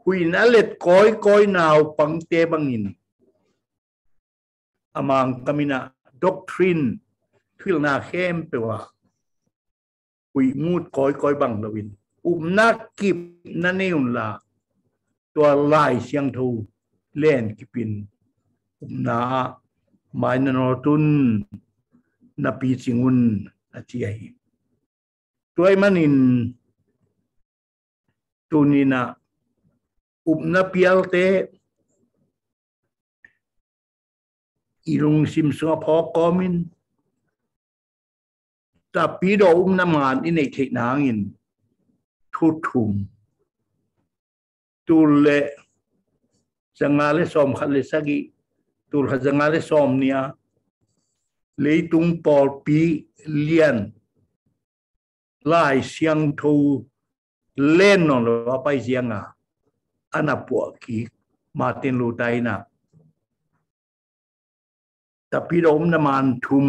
S2: หุยนั่นเล็ดก้อยนาวปังเตบังอินอามังกามินาด็อกทรินทุยนาเข้มเปว่าหุยมูดก้อยบังลวินนักกิบนั่นเองล่ะตัวลายเสียงทูเล่นกิบินนาไม้นนตุนนาปีสิงุนอาเจียตัวมันอินตัวนี้นะนาเปียลเตอีลุงซิมสงพอกอมินแต่ปีดอน้ำมันอินในเทนางอินทุทุมตูเลจังอาเลสอมขัดเลสกีตูลจังอาเลสอมเนียเลยตุงปอลปีเลียนลายเสียงทูเล่นนอนหรือว่าไปเสียงอันนับปวกกีมาเต็นลูไตนะแต่ปีดอมน้ำมันทุม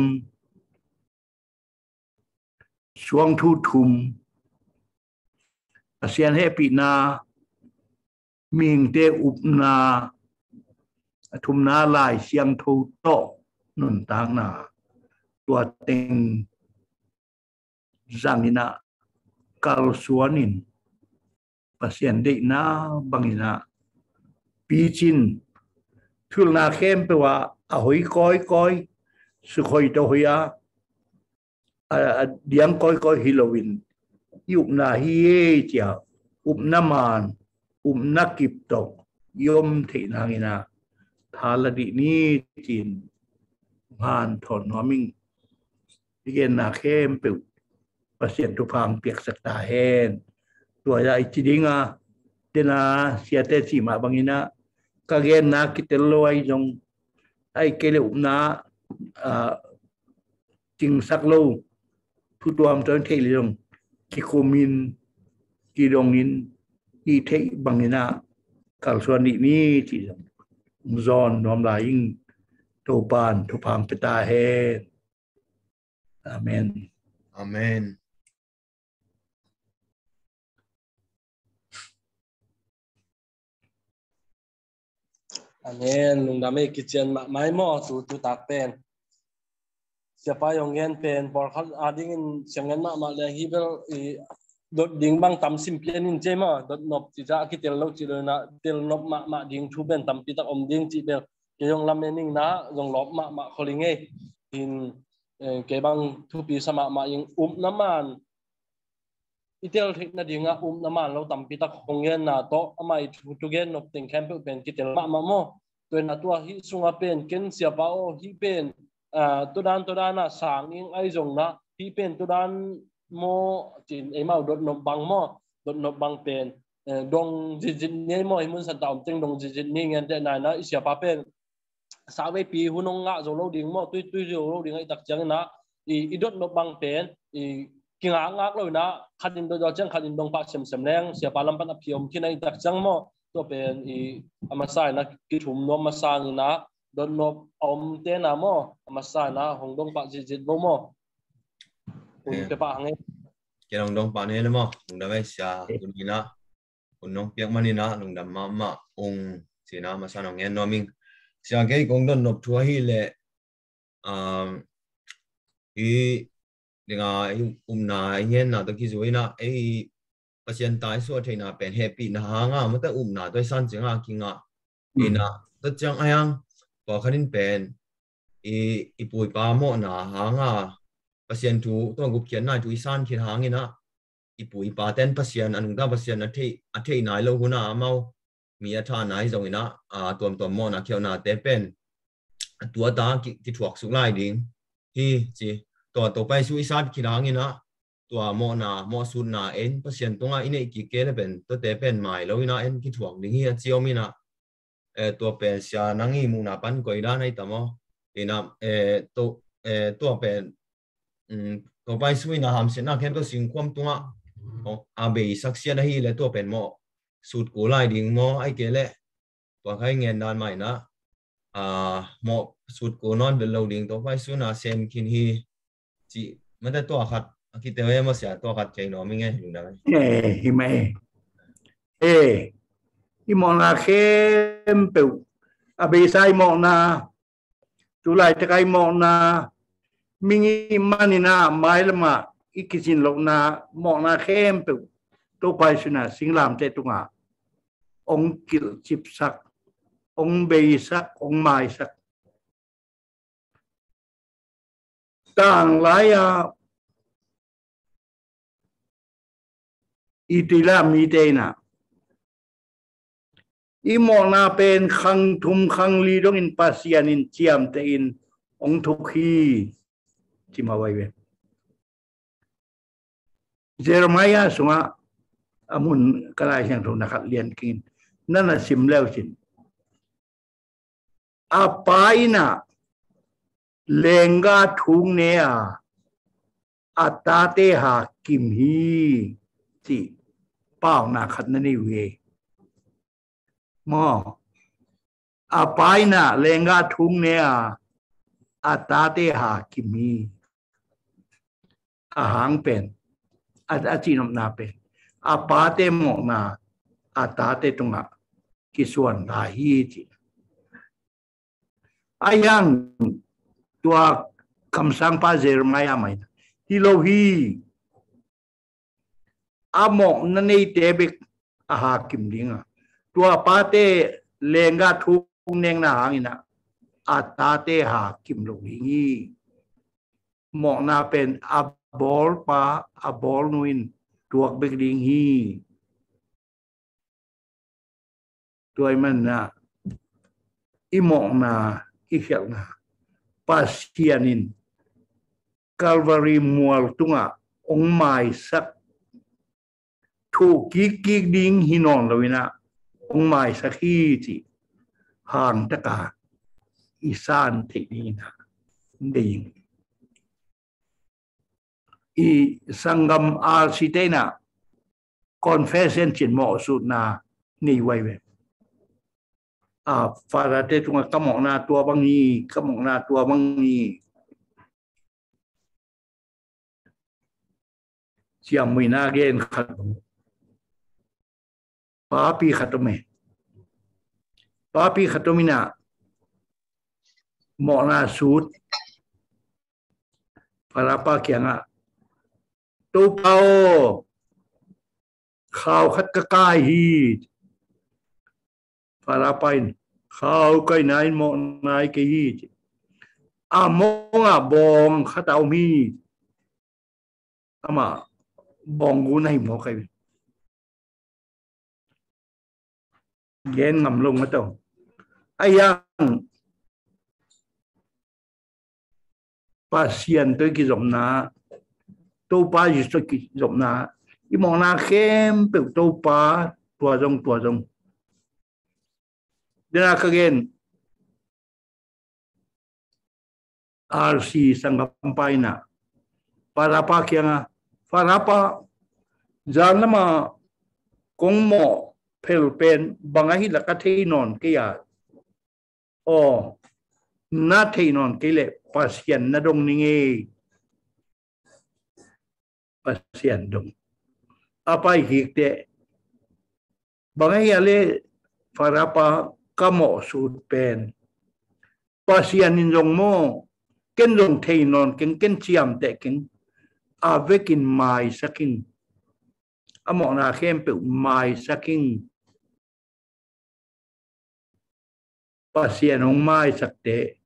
S2: ช่วงทุทุมเสียนให้ปีนามิงเตอุปนาทุมนาลายเสียงทูโตนุนตางนาตัวเต็งจังอินะกาลสวนินเสียนเดนาบังอินะปีจินทุลนาเข้มเปว่าหอยก้อยสุขอยตัวหอยเดียงก้อยฮิโลวินยุบนาฮีเจ้าอุปน้ำมันนักกิบตกยมเทนางอินาทาลดินีจีนผ่านถอนหอมิงเย็นนาเข้มเปิวประเสียนทุพังเปียกสักตาเฮนตัวใหญ่จีดิงเดนาเสียเตสีมาบางอินะก็เย็นนาคิดลอยจงไอเกลือนาจิงสักโลทุตัวมจนเทลิจงกิโคมินกิดงอินอีเทบังอินะกัลส่วนนี้ที่มุซอนน้อมลายิงโตปานทุพังเปตาเฮอาเมน
S1: อาเมน
S3: อาเมนลุงดำไม่กิจเจนไม้หม้อสูตากเป็นเสียไปยงเงินเป็นพอเขาอาดิ้งเสียงเงินมาเลยฮิเบลดดดิ่งบางตำซิมเพียนินเจมาดดนบจิตาคิดเตลโลจิเลนะเตลนบมาดิ่งชูเป็นตำปีตะอมดิ่งจิเบลเกยงลำเมนิงนะยงลบมาคอลิงเอหินเกบังทุปีสมายิงน้ำมันอีเตลทิกนาดิ่งน้ำมันเราตำปีตะคงเงินนะโตไม่ทุกเงินนบติงแคมป์เป็นคิดเตลมาโมตัวนั้นตัวฮิสุงาเป็นเกนเสียเปาฮิเป็นตัวด้านน่ะสางยิงไอจงนะฮิเป็นตัวด้านโมจีนไอมาดดนบบังโมดดนบบังเป็นดงจิตนี่โมหิมุนสันตามจึงดงจิตนี่เงินเดนายนะอิเสียปาเป็นสาวปีหุ่นงะโจโลดิ่งโมตุยโจโลดิ่งไอตักจังนะอีดดนบบังเป็นอีกิงงากเลยนะขัดดินโดยจังขัดดินดงปากเสมแรงเสียปาลำปันอภิยมที่ในตักจังโมตัวเป็นอีอามาไซนะกิถุมนมมาสางนะดนนบอมเตนะโมอามาไซนะหงดงปากจิตโบโมคุณเปปะหัง
S1: เกี่ยวกับดงปานนี้นะมั้งลุงดำไม่เสียคุณนี่นะคุณน้องเปียกมันนี่นะลุงดำมาองสีน้ำมาสานองเงินน้อมิงเสียแก่กงดนนบทัวฮีเล่ฮีเรื่องนาเงินนะตะกี้สวยนะไอ้ปัจจัยตายส่วนที่น่าเป็นแฮปปี้นะฮะมันแต่นาด้วยสั้นจังกิงอีน่ะแต่จังไอ้ยังพอคันนี้เป็นอีปุยปาโมนะฮะปัจจัยทูตัวกุบเขียนนายทูอีสั้นคิดหางนี่นะอีปุยปาเต้นปัจจัยอันนู้นปัจจัยนั่นที่นายเราหัวหน้าเมามีอัฐานายตรงนี้นะตัวโมนะเขียวนาเต้เป็นตัวตาที่ถูกสุไลดิ้งที่จีตัวไปสุอีสั้นคิดหางนี่นะตัวโมสุนนาเอ็นปัจจัยตรงนี้กิเกลเป็นตัวเต้เป็นไม่แล้วนะเอ็นคิดถูกดิ้งที่เจียวมีนะตัวเป็นเสียนังอีมูนาปันก็อีด้านในต่อมาตัวเป็นตัวไปสุยนะฮัมเซนะแค่ก็สิ่งความตัวอาเบย์สักเสียนะฮีเลยตัวเป็นโมสุดกูไล่ดิ่งโมไอเกลตัวใครเงินด้านใหม่นะโมสุดกูนอนเป็นเราดิ่งตัวไปสุนะเซมคินฮีจีมันได้ตัวขัด kita yang masih atau kat cai nomi ngai lu dah.
S2: Himai imona kempeu abisai mona tulai tekai mona mingi manina mailma ikisin lokna mona kempeu to pai suna singlam te tunga ong kil chip sak ong bei sak ong mai sak tang laya itila mi te na imona pen khang thum khang li dong in pasian in chiam te in ong thukhi chimawai we Jeremiah sunga amun kalai sang thong nakat lian kin nana sim leo sin apaina lenga thung nea atate ha kim hi ti pau na khat na ni we mo apaina lenga thung nea atate ha kim hi ahang pen achinom na pen apate mo na atate tunga kisuan la hi ti ayang tua kamsang pa Jeremiah mai hilohi amo nanei tebek aha kim dinga tua pate lenga thung neng na hangina atate ha kim lo hingi mo na pen abol pa abol nuin tuak bek ding hi tuai man na imo na ikhel na pasianin Calvary mual tunga ong mai sak thu kik ding hinon lawina ong mai sak hi ti hang taka isan te ni na ding i sangam al sitena confession chin mo su na ni wai we farate tunga kamok na tua bangi kamok na tua bangi siam mina gen khat papi khatomina mo na sut para pa kyanga tu pao khao khat ka kai hi para pain khao kai nai mo nai ke hi amonga bong khatau mi ama bong gu nai mo kai gen ngam lung ma to ayang pasien to ki zom na to pa ji to ki zom na i mo na khem pe to pa tua jong dena kagen RC sanggam paina para pa kyanga para pa janama kongmo pelpen bangahi lakathei non kya o na thei non kele pasien na dong ninge pasien dong apai hikte bangahi ale para pa kamo sud pen pasien in jong mo ken jong thei non ken chiam te ken avekin mai sakin amo na khem pe mai sakin pasien ong mai sakte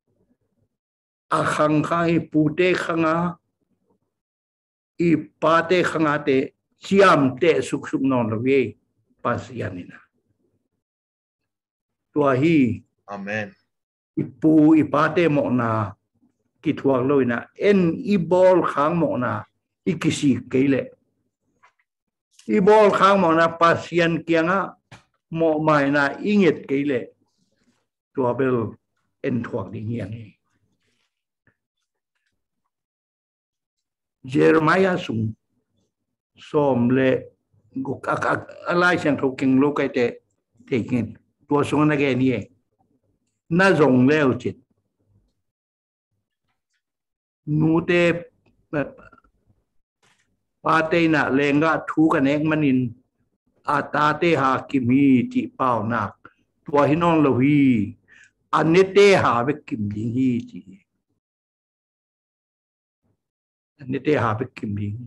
S2: akhang khai pute khanga i pate khanga te chiam te suk non lwe pasien ina tua hi
S1: Amen.
S2: Ipu ipate mo na kithuak loina en ibol khang mo na ikisi keile ibol khang mo na pasien kianga mo mai na inget keile tua bel en thuak ding yang Jeremiah sung som le guk alai sang thoking lo kai te tekin tua sung na ge ni na rong leo chit nu te Pate na lenga thu kan ek manin atate ha kimi ti pau nak tua hinon lohi anete ha be kim ding hi ti anete ha be kim ding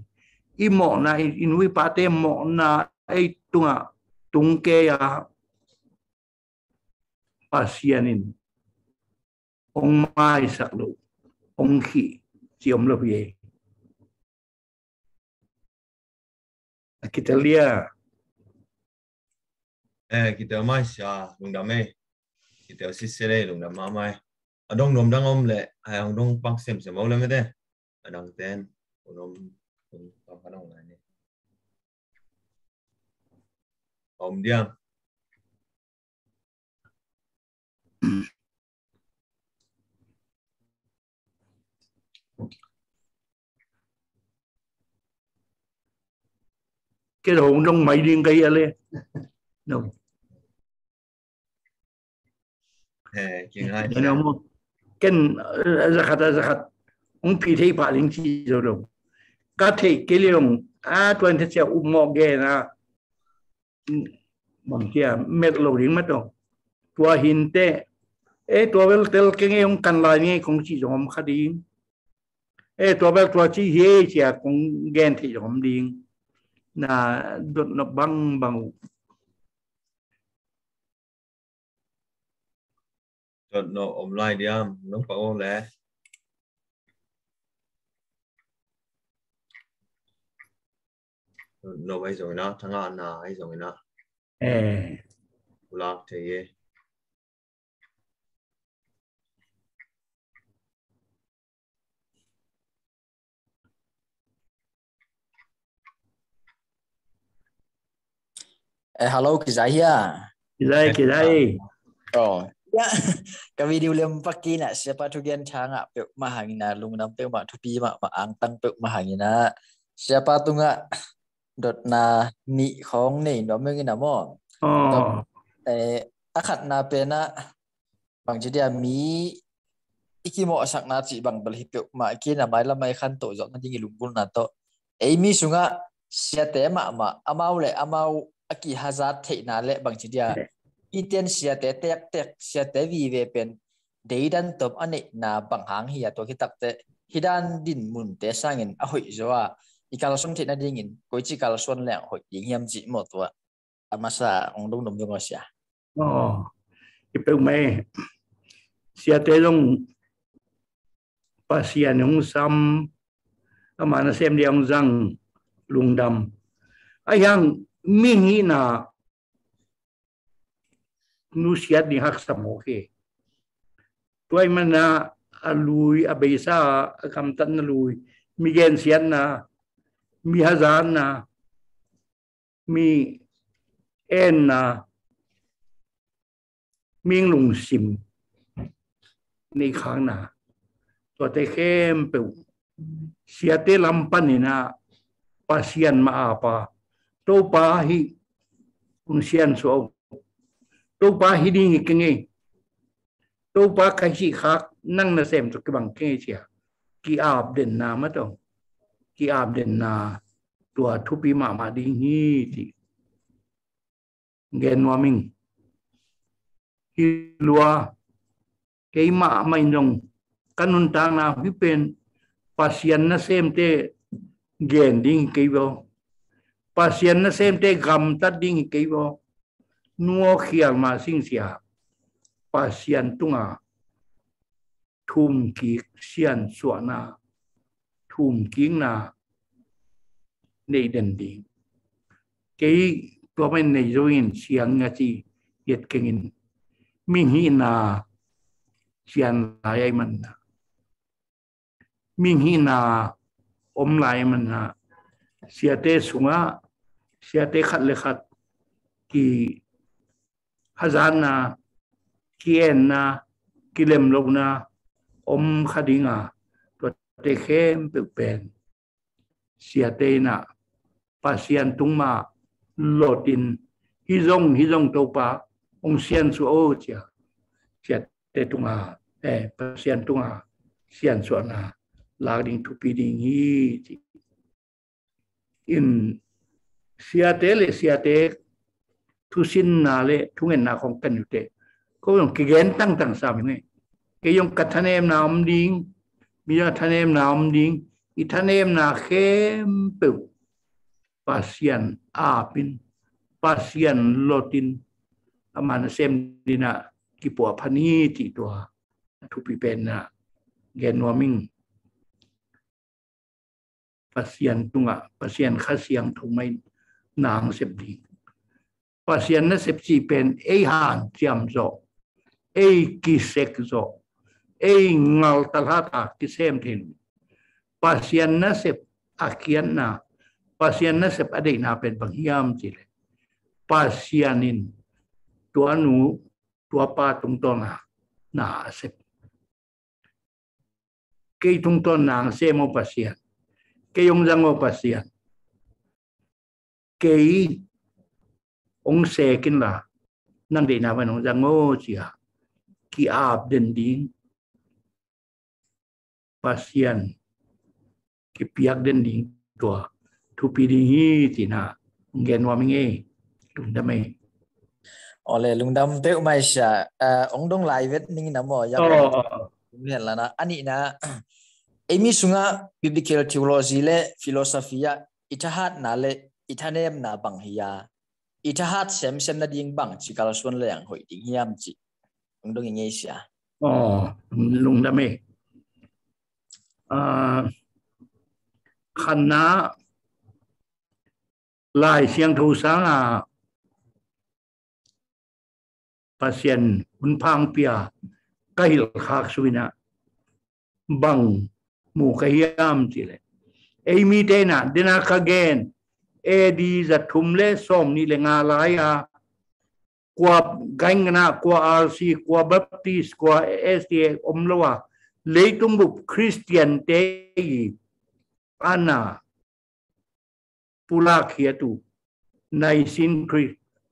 S2: I mo na inui pate mo na ai tunga tungke ya pasianin ong mai sak lo ong khi chiom lo ye kita lihat
S1: kita mai sia lung đam kita sisele lung đam mai adong nom dang om le ai ong dong pak sem sem au le me de adang ten nom pak kanong lai ni om diam
S2: cái đồ trong mấy điên cây lên no
S1: chuyện hai
S2: you know cái zakat ông phi thấy bà linh chi rồi đâu các thầy cái lượng tuần thế sẽ mò ghê na bằng kia mệt lâu đến mất rồi tua hin te tua vel tel cái nghe ông cần lại nghe không chỉ giống khá đi tua vel tua chỉ he chỉ cũng ghen thì giống đi na đột nó băng bằng
S1: đột nó ôm lại đi am nó phải ôm lẽ nó bây giờ nó thằng anh nào bây giờ nó lạc thì
S5: hello Kizaya.
S2: Kizaya.
S5: Oh, ya. Kami diulim pakina siapa tugian canga pe mahangina lungnam pe ma tupi ma angtang pe mahangina. Siapa tu nga dot na mi khong nei no mengina mo. Akat na pe na bang jadi mi iki mo asak na ci bang beli pe ma iki na mai lamai khan to jok ngi lungbul na to. Mi sunga siate ma amau le amau aki hazat thei na le bang chidia iten siate tek siate vi ve pen deidan top ane na bang hang hi to kitak te hidan din mun te sangin a hoi zoa ikal som thei na dingin koi chi kal son le hoi ding yam ji mo to amasa ong dong dom yong sia
S2: ipe me siate long pasian ong sam amana sem diang zang lungdam ayang mingi na nusiat di hak samoke tuai mana alui abesa kamtan alui migen sian na mi hazan na mi en na ming lung sim ni khang na to te khem pe siate lampan ina pasian ma apa to pa hi unsian so to pa hi ding kenge to pa kai chi khak nang na sem to bang ke chia ki ap den na ma to ki ap den na tua thupi ma ding hi ti gen wa ming hi lua ke ma mai nong kanun tang na hi pen pasian na sem te gen ding ke bo pasien na sem te gam ta ding ke bo nuo khial ma sing sia pasien tunga thum ki sian suana thum king na nei den ding ke to men nei join siang nga chi yet kengin min hi na sian lai man na min hi na om lai man na siate sunga siate khat le khat ki hazan na kien na kilem lok na om khadinga to te khem pe pen siate na pasian tungma lotin hizong to pa ong sian su o chia siate tunga pasian tunga sian su na la ding tu pi ding hi in siate thu sin na le thungen na khong kan te ko yong ki gen tang sam nge ke yong kathanem na ding mi ya thanem na ding I thanem na khem pe pasien apin pasien lotin aman sem dina ki po phani ti to thu pi pen na gen warming pasien tunga pasien khasiang thumai nang sep di pasien na sep chi pen e han chiam zo e ki sek zo e ngal talata ki sem thin pasien na sep akian na pasien na sep ade na pen banghiam chi le pasienin tua nu tua pa tung ton na sep ke tung ton nang se mo pasien ke yong jang mo pasien ke ong se kin la nang de na ba nong jang mo chia ki ap den ding pasien ki piak den ding tua thu pi ding hi ti na gen wa ming e lung da me
S5: ole lungdam te mai sha ong dong lai vet ning na mo ya ne la na ani na emi sunga biblical theology le philosophia itahat na le ithanem na bang hiya itahat sem sem na ding bang chi kal son le ang hoi ding hiam chi ong dong nge sha
S2: lung da me khana lai siang thu sang pasien hun phang pia kail khak suina bang mu kayam chile ei mi tena dina kagen edi za thumle som ni le nga laya kwa gangna kwa rc kwa baptist kwa sda omlowa leitung bu christian te ana pula khiatu nai sin kri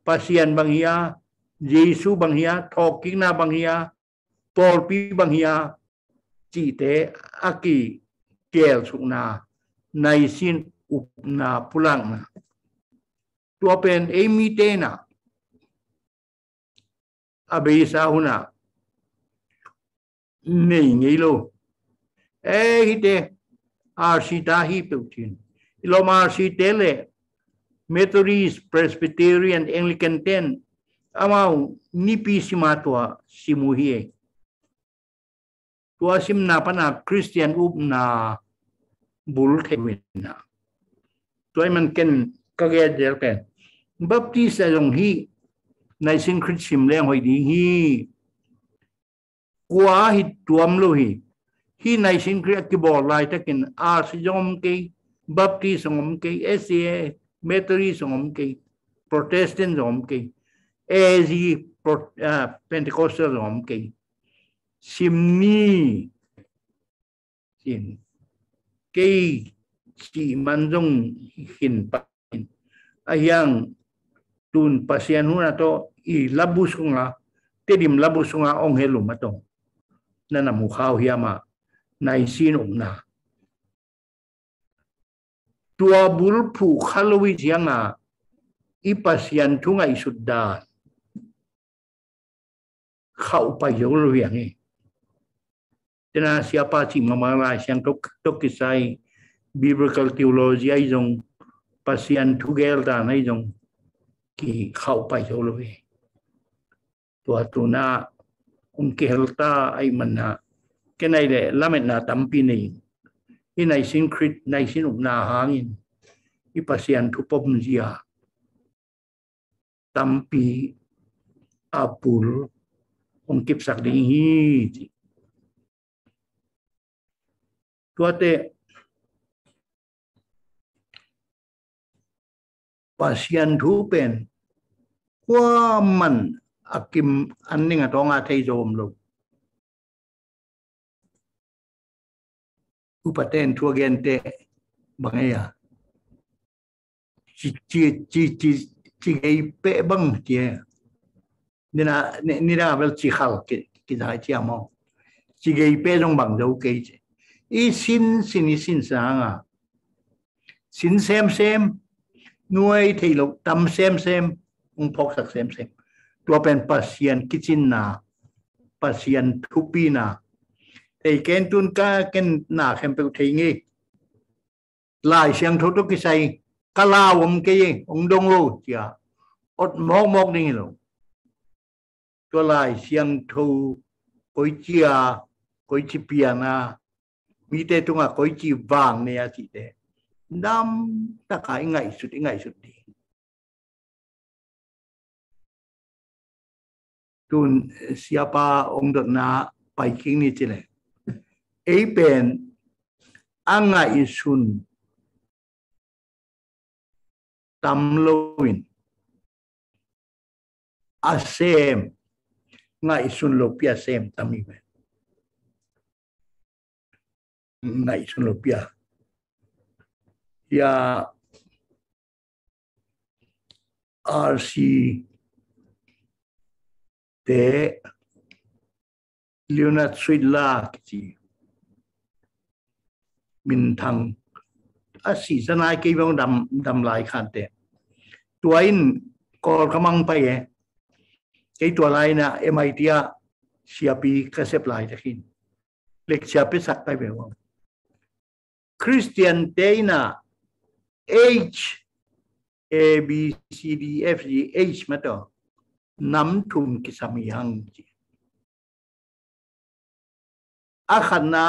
S2: pasien bangia Giêsu bằng hia thọ kinh na bằng hia Paul pi bằng hia chỉ tế aki kel suk na nai sin up na pulang na tua pen emi te na abisa huna nei ngei lo hite arsita hi peutin ilo ma arsitele Methodist Presbyterian Anglican ten amau nipi simatua simuhie tua simna pana Christian na bul thewina toy man ken kage del ken baptist long hi nai sin Christian le hoi di hi kwa hi tuam lo hi nai sin Christ ki bol lai takin jom ke baptist ngom ke SCA Methodist ngom ke Protestant ngom ke Ezi Pentecostal om ke simni sin ke si manjong hin pa ayang tun pasien huna to I labus nga tedim labus nga ong helum ato na namukhaw hiyama na isin na tua bulpu khalawi sianga ipasyan tunga isudda khau pa yo yang ni tena siapa si mamala yang tok kisai biblical theology ai jong pasien tugel da nai jong ki khau pa yo lo tua tuna ke helta ai manna kenai le lamet na tampi nei inai sin crit nai sin na hangin I pasien tu pom zia tampi apul ongkip sak ding hi tuate pasien thu pen kwa man akim anning atonga thei zom lo upaten thu gente bangaya chi gay pe bang tie nina vel chi khal ki dai chi amo chi gay pe jong bang do ke I sin sang สินเซมหน่วยที่เราทำเซมองพกสักเซมตัวเป็นปัสเซียนกิจินนาปัสเซียนทุปีนาแต่เกณฑ์ตุนก้าเกณฑ์หนาเข้มไปทีงี้ลายเสียงทุกกิใส่กะลาวมเกยองดงโลจ้าอดมอกนี่หรอตัวลายเสียงทูก้อยจียก้อยจีเปียนามีแต่ตรงก้อยจีวางเนี่ยสิเดดำตะขายไงสุดดีตุนsiapaองดนาไปคิงนี่จิเลยไอเป็นอังไงสุนตำโลวินอาเซมไงสุนโลเปียเซมตามีเวไงสุนโลเปียยาRCเตเลียนาสุดลาจีมินทังอาศีสนายกีบังดำลายขันเตตัวอินกอลกำลังไปไอตัวลายนะMITเสียปีกระเสพลายตะกินเล็กเสียไปสักไปแบบว่าคริสเตียนเตยนะ H A B C D F G H มาต่อน้ำทุ่มกิสามีหังจีอาขันนา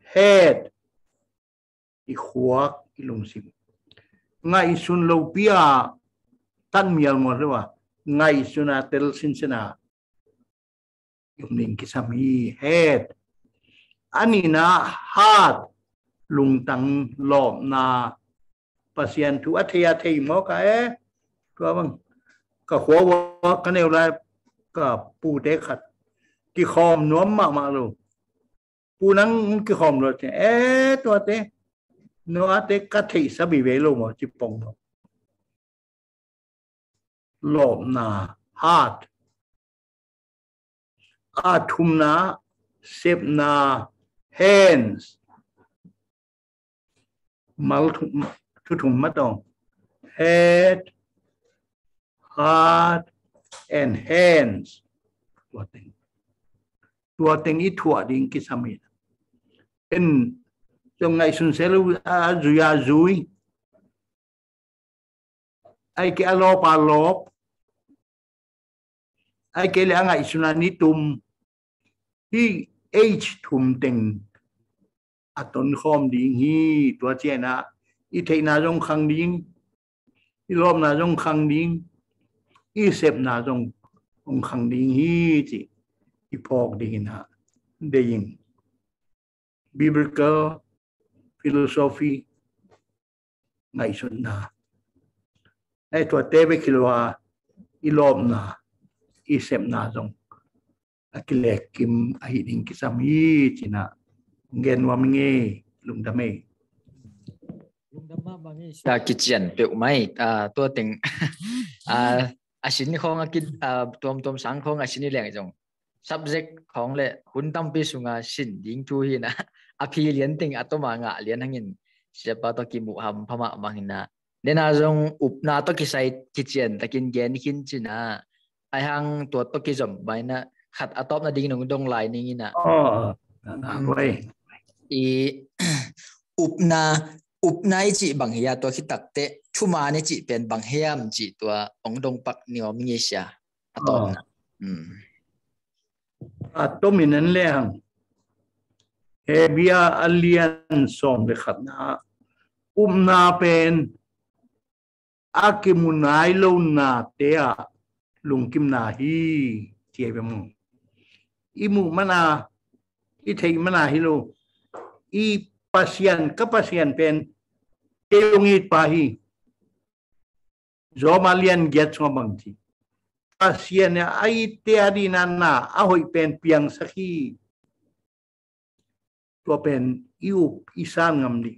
S2: เฮดอีขวกอีลงสิมไงสุนโลเปียตันมีอะไรหมดหรือวะไงสุนาเตลสินเซนายุงนิงกิสามีเฮดอันนี้นะฮาดลุงตังหลอบนาปัสยันทุอัธยาเทยมอกะตัวบังก็หัวกันเอวไรก็ปูเด็กขัดกี่คอมน้วมมาลูปูนังกี่คอมรถตัวเตนัวเตกัดที่สบีเวโลมาจิปงหลอมนาฮาดอาทุมนาเซบนาเฮนส์มาทุมมาตองเฮดheart and hands ตัวเต็งอีถั่วดิ่งกิสามีเป็นจงไงสุนเซลูอาจุยไอเกอลปาลบไอเกลียงไงสุนานิตุมที่H ทุมเต็งอัตนคอมดิ่งฮีตัวเจนะอีเทนาจงคังดิ่งอีลมนาจงคังดิ่งอีเสพนาจงองคังดิ่งฮีจีอีพอกดิ่งนะเดียง biblical philosophy ไงสุนนาไอตัวเตไปคิดว่าอีลมนาอีเสพนาจงกิเลสกิมอหิดิ่งกิสามีจีนะเงินว่ามึงลุงดำไม่
S5: ลุงดำมาบางทีกิจยันเปียวไหมตัวเต็งอาชินของกินตัวสังของอาชินแรงจง subject ของเลยหุ่นตั้มปีสุงาชินยิงทูหินะอภิเลียนติงอัตมางะเลียนหังินเสียปะตกิมุฮัมพม่ามังหินะเดน่าจงอุปนาตกิไซกิจยันตะกินเกนขินจินะไอหังตัวตกิจมไปนะขัดอัตบนาดิ่งนงดงลายนี่นะ
S2: ไว้
S5: อีอุปนาจีบังเฮียตัวคิดตักเตชุมานี่จีเป็นบังเฮียมจีตัวองดงปักนิวมิเงเซียอัตบนะ
S2: อัตมินันเลยฮังเฮบียอัลเลียนส่งเลยขัดนะนาเป็นอากิมุนายลูนาเตียลุงกิมนาฮีเจียบมึงอีมุมานาอีเทยมานาฮิโลอีpasien ke pasien pen telungit pahi zomalian get ngomongti pasien ya ai te adinana ahoi pen piang sakhi to pen iu isan ngamdi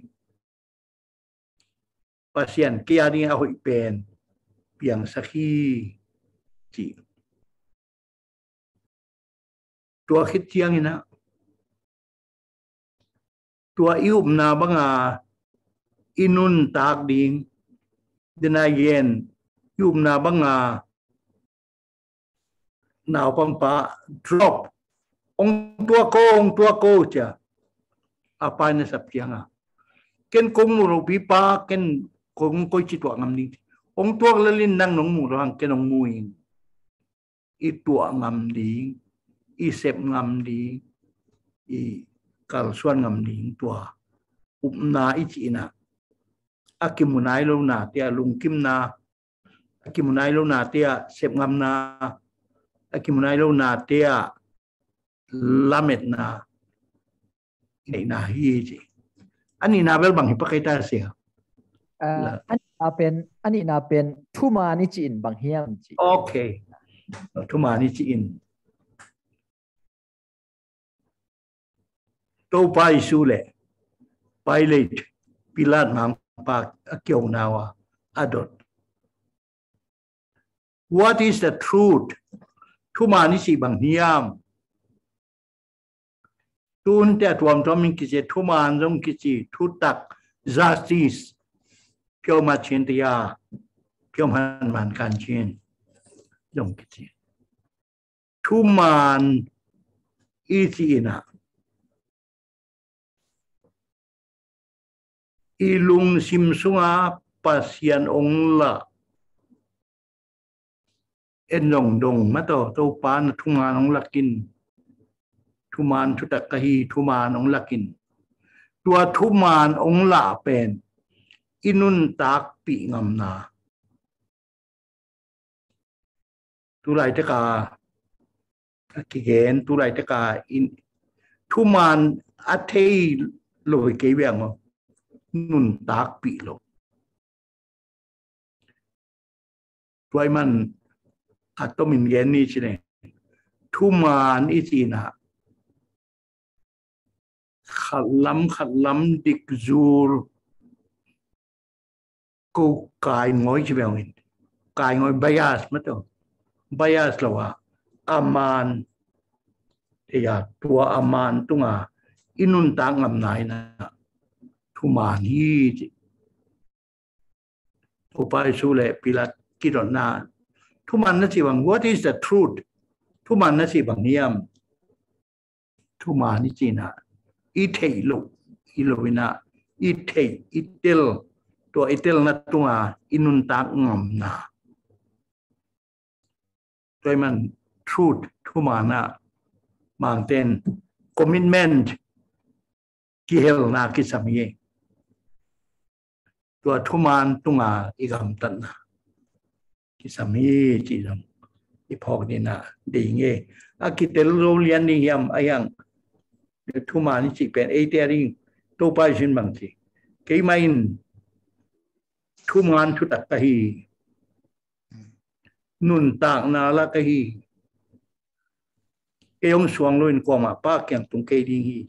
S2: pasien ke adi ahoi pen piang sakhi ti to khit tiang inaตัวอิวนาบังอา inun tak ding dinayen yum na banga nào pampa drop ông tua cô cha apa na sap kianga ken kong mu pi pa ken kong ko chi tua ngam ni ông tua lalin nang nong mu rang ken ong muin i tua ngam di i sep ngam di i kal suan ngam di tua na i chi na akimunai lo na tia lung kim na akimunai lo na tia sep ngam na akimunai lo na tia lamet na nei na hi chi ani na bel bang hi pakai ta sia
S5: ani na pen thuma ni chi in bang hiam chi
S2: okay thuma ni chi in to pai su le pilot pilat mam pa kyong nawa adot what is the truth thuma ni chi bang hiam tun te tuam tomin ki je thuman jong ki chi thu tak justice kyo ma chen tia kyo man kan chen jong ki chi thuman i chi na ilung sim sunga pasian ong la enong dong ma to pan thuman ong lakin thuman thu tak hi thuman ong lakin tua thuman ong la pen inun tak pi ngam na tu lai ta ka ki gen tu lai ta ka in thuman a thei loi ke wiang nun tak pi lo tuai man atomin gen ni chine thuman i chi na khát lắm địch zur cô cài ngói chỉ bảo mình cài ngói bias mất rồi bias là aman thì tua aman tung inun tang ngam nai na thuman hi upai su le pilat kirona thuman na si bang what is the truth thuman na si bang niam thuman ni china ithei lo ilovina ithei itel to itel na tunga inun tak ngam na toy man truth thumana mountain commitment ki hel na ki samye to thuman tunga igam tan na ki samye chi dam iphok ni na dinge akitel ro lian ni yam ayang thuma ni chi pen e te ring to pa jin bang chi ke main thuman thu tak ka hi nun tak na la ka hi ke yong suang loin ko ma pa kyang tung ke ding hi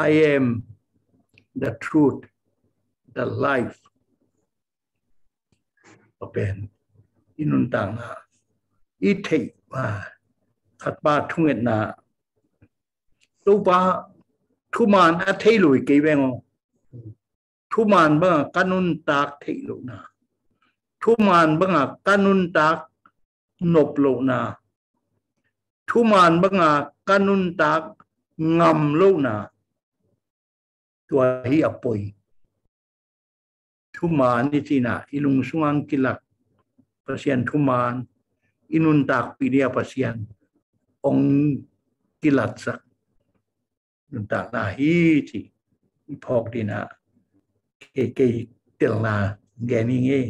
S2: I am the truth the life open inun tak na i thei ma khat ba thunget na tu ba thuman a thei loi ke beng thuman ba kanun tak thei lo na thuman ba kanun tak nop lo na thuman ba kanun tak ngam lo na tua hi apoi thuman ni tina ilung sungang kilak pasian thuman inun tak pidia pasian ong kilat sak tak na hi chi phok đi na ke tel na gani nge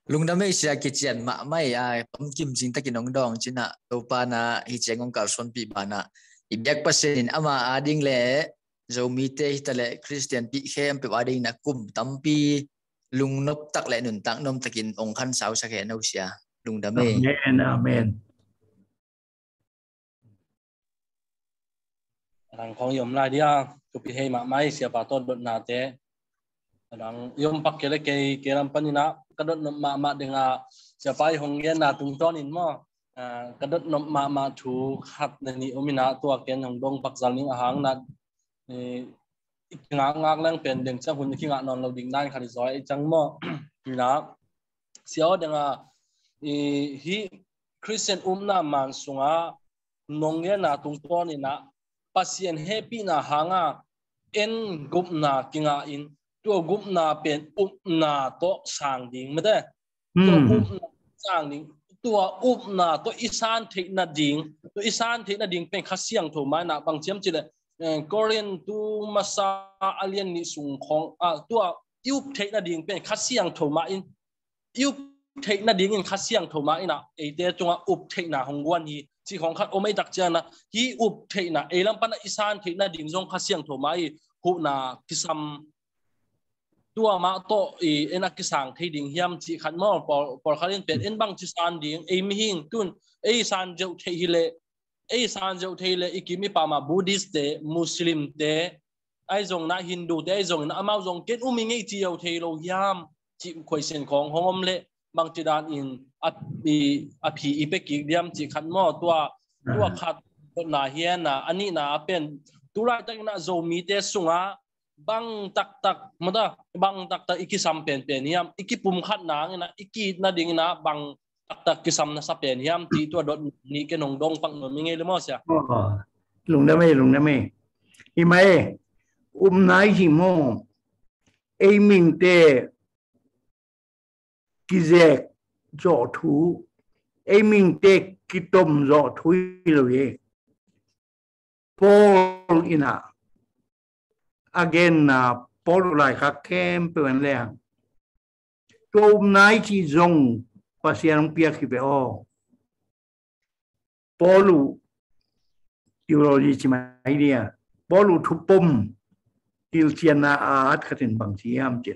S5: lung da mai sia ki chian ma mai ai pam kim jing takin ong dong china to pa na hi chengong kal son pi bana i bek pasen ama ading le zo mi te hitale christian pi khem pe ading na kum tampi lung nop tak le nun tak nom takin ong khan sau sa ke no sia lung da mai
S2: amen
S3: rằng không yếm lại đi chụp hình mà máy xia bà tốt đợt nào thế rằng yếm bắc cái làm pani na cái đợt mà đừng xia phải hong yên na tung tròn in mà cái đợt mà thu khát này omina tua cái hong dong bắc zal ning hang na ngak lang pen deng chang hun ki nga non lo ding dan khari zoi chang mo na siao denga hi Christian na man sunga nongye na tung to ni na pasien happy na hanga en gup na kinga in to gup na pen na to sang ding mate to na sang ding to na to isan thik na ding pen khasiang tho ma na bang chem chile Korean tu masa alien ni sung khong tua yup thik na ding pen khasiang tho ma in yup thik na ding in khasiang tho ma ina e te chunga up thik na hongwan hi chi khong khat omei tak chana hi up thik na e lam pan isan thik na ding jong khasiang tho ma i hu na kisam tua ma to e ena kisang thei ding hiam chi khat mo por khalin pen en bang chi san ding e mi hing tun e san jau thei hi le e san jau thei le ikimi pa ma Buddhist te Muslim te ai jong na Hindu te ai jong na amao jong ken umi ngei chi jau thei lo hiam chi khoi sen khong hongom le bang chi dan in a phi ipe ki diam chi khat mo tua khat na hian na ani na pen turai tak na zo mi te sunga bang tak mada bang tak ikisam pen hiam ikipum khat na na iki na ding na bang tak kisam na sa pen hiam ti tua dot ni ke nong dong pang no mi nge le mo sia
S2: lùng đam mê imai nai hi mo ai mình te kizek zo thu ai mình te kitom zo thu lo ye Paul ina again na Paul lại khắc kem pen le to nai chi zong pasian pia ki be o Paul theology chi mai dia Paul thu pom til chiana at khatin bang chi am che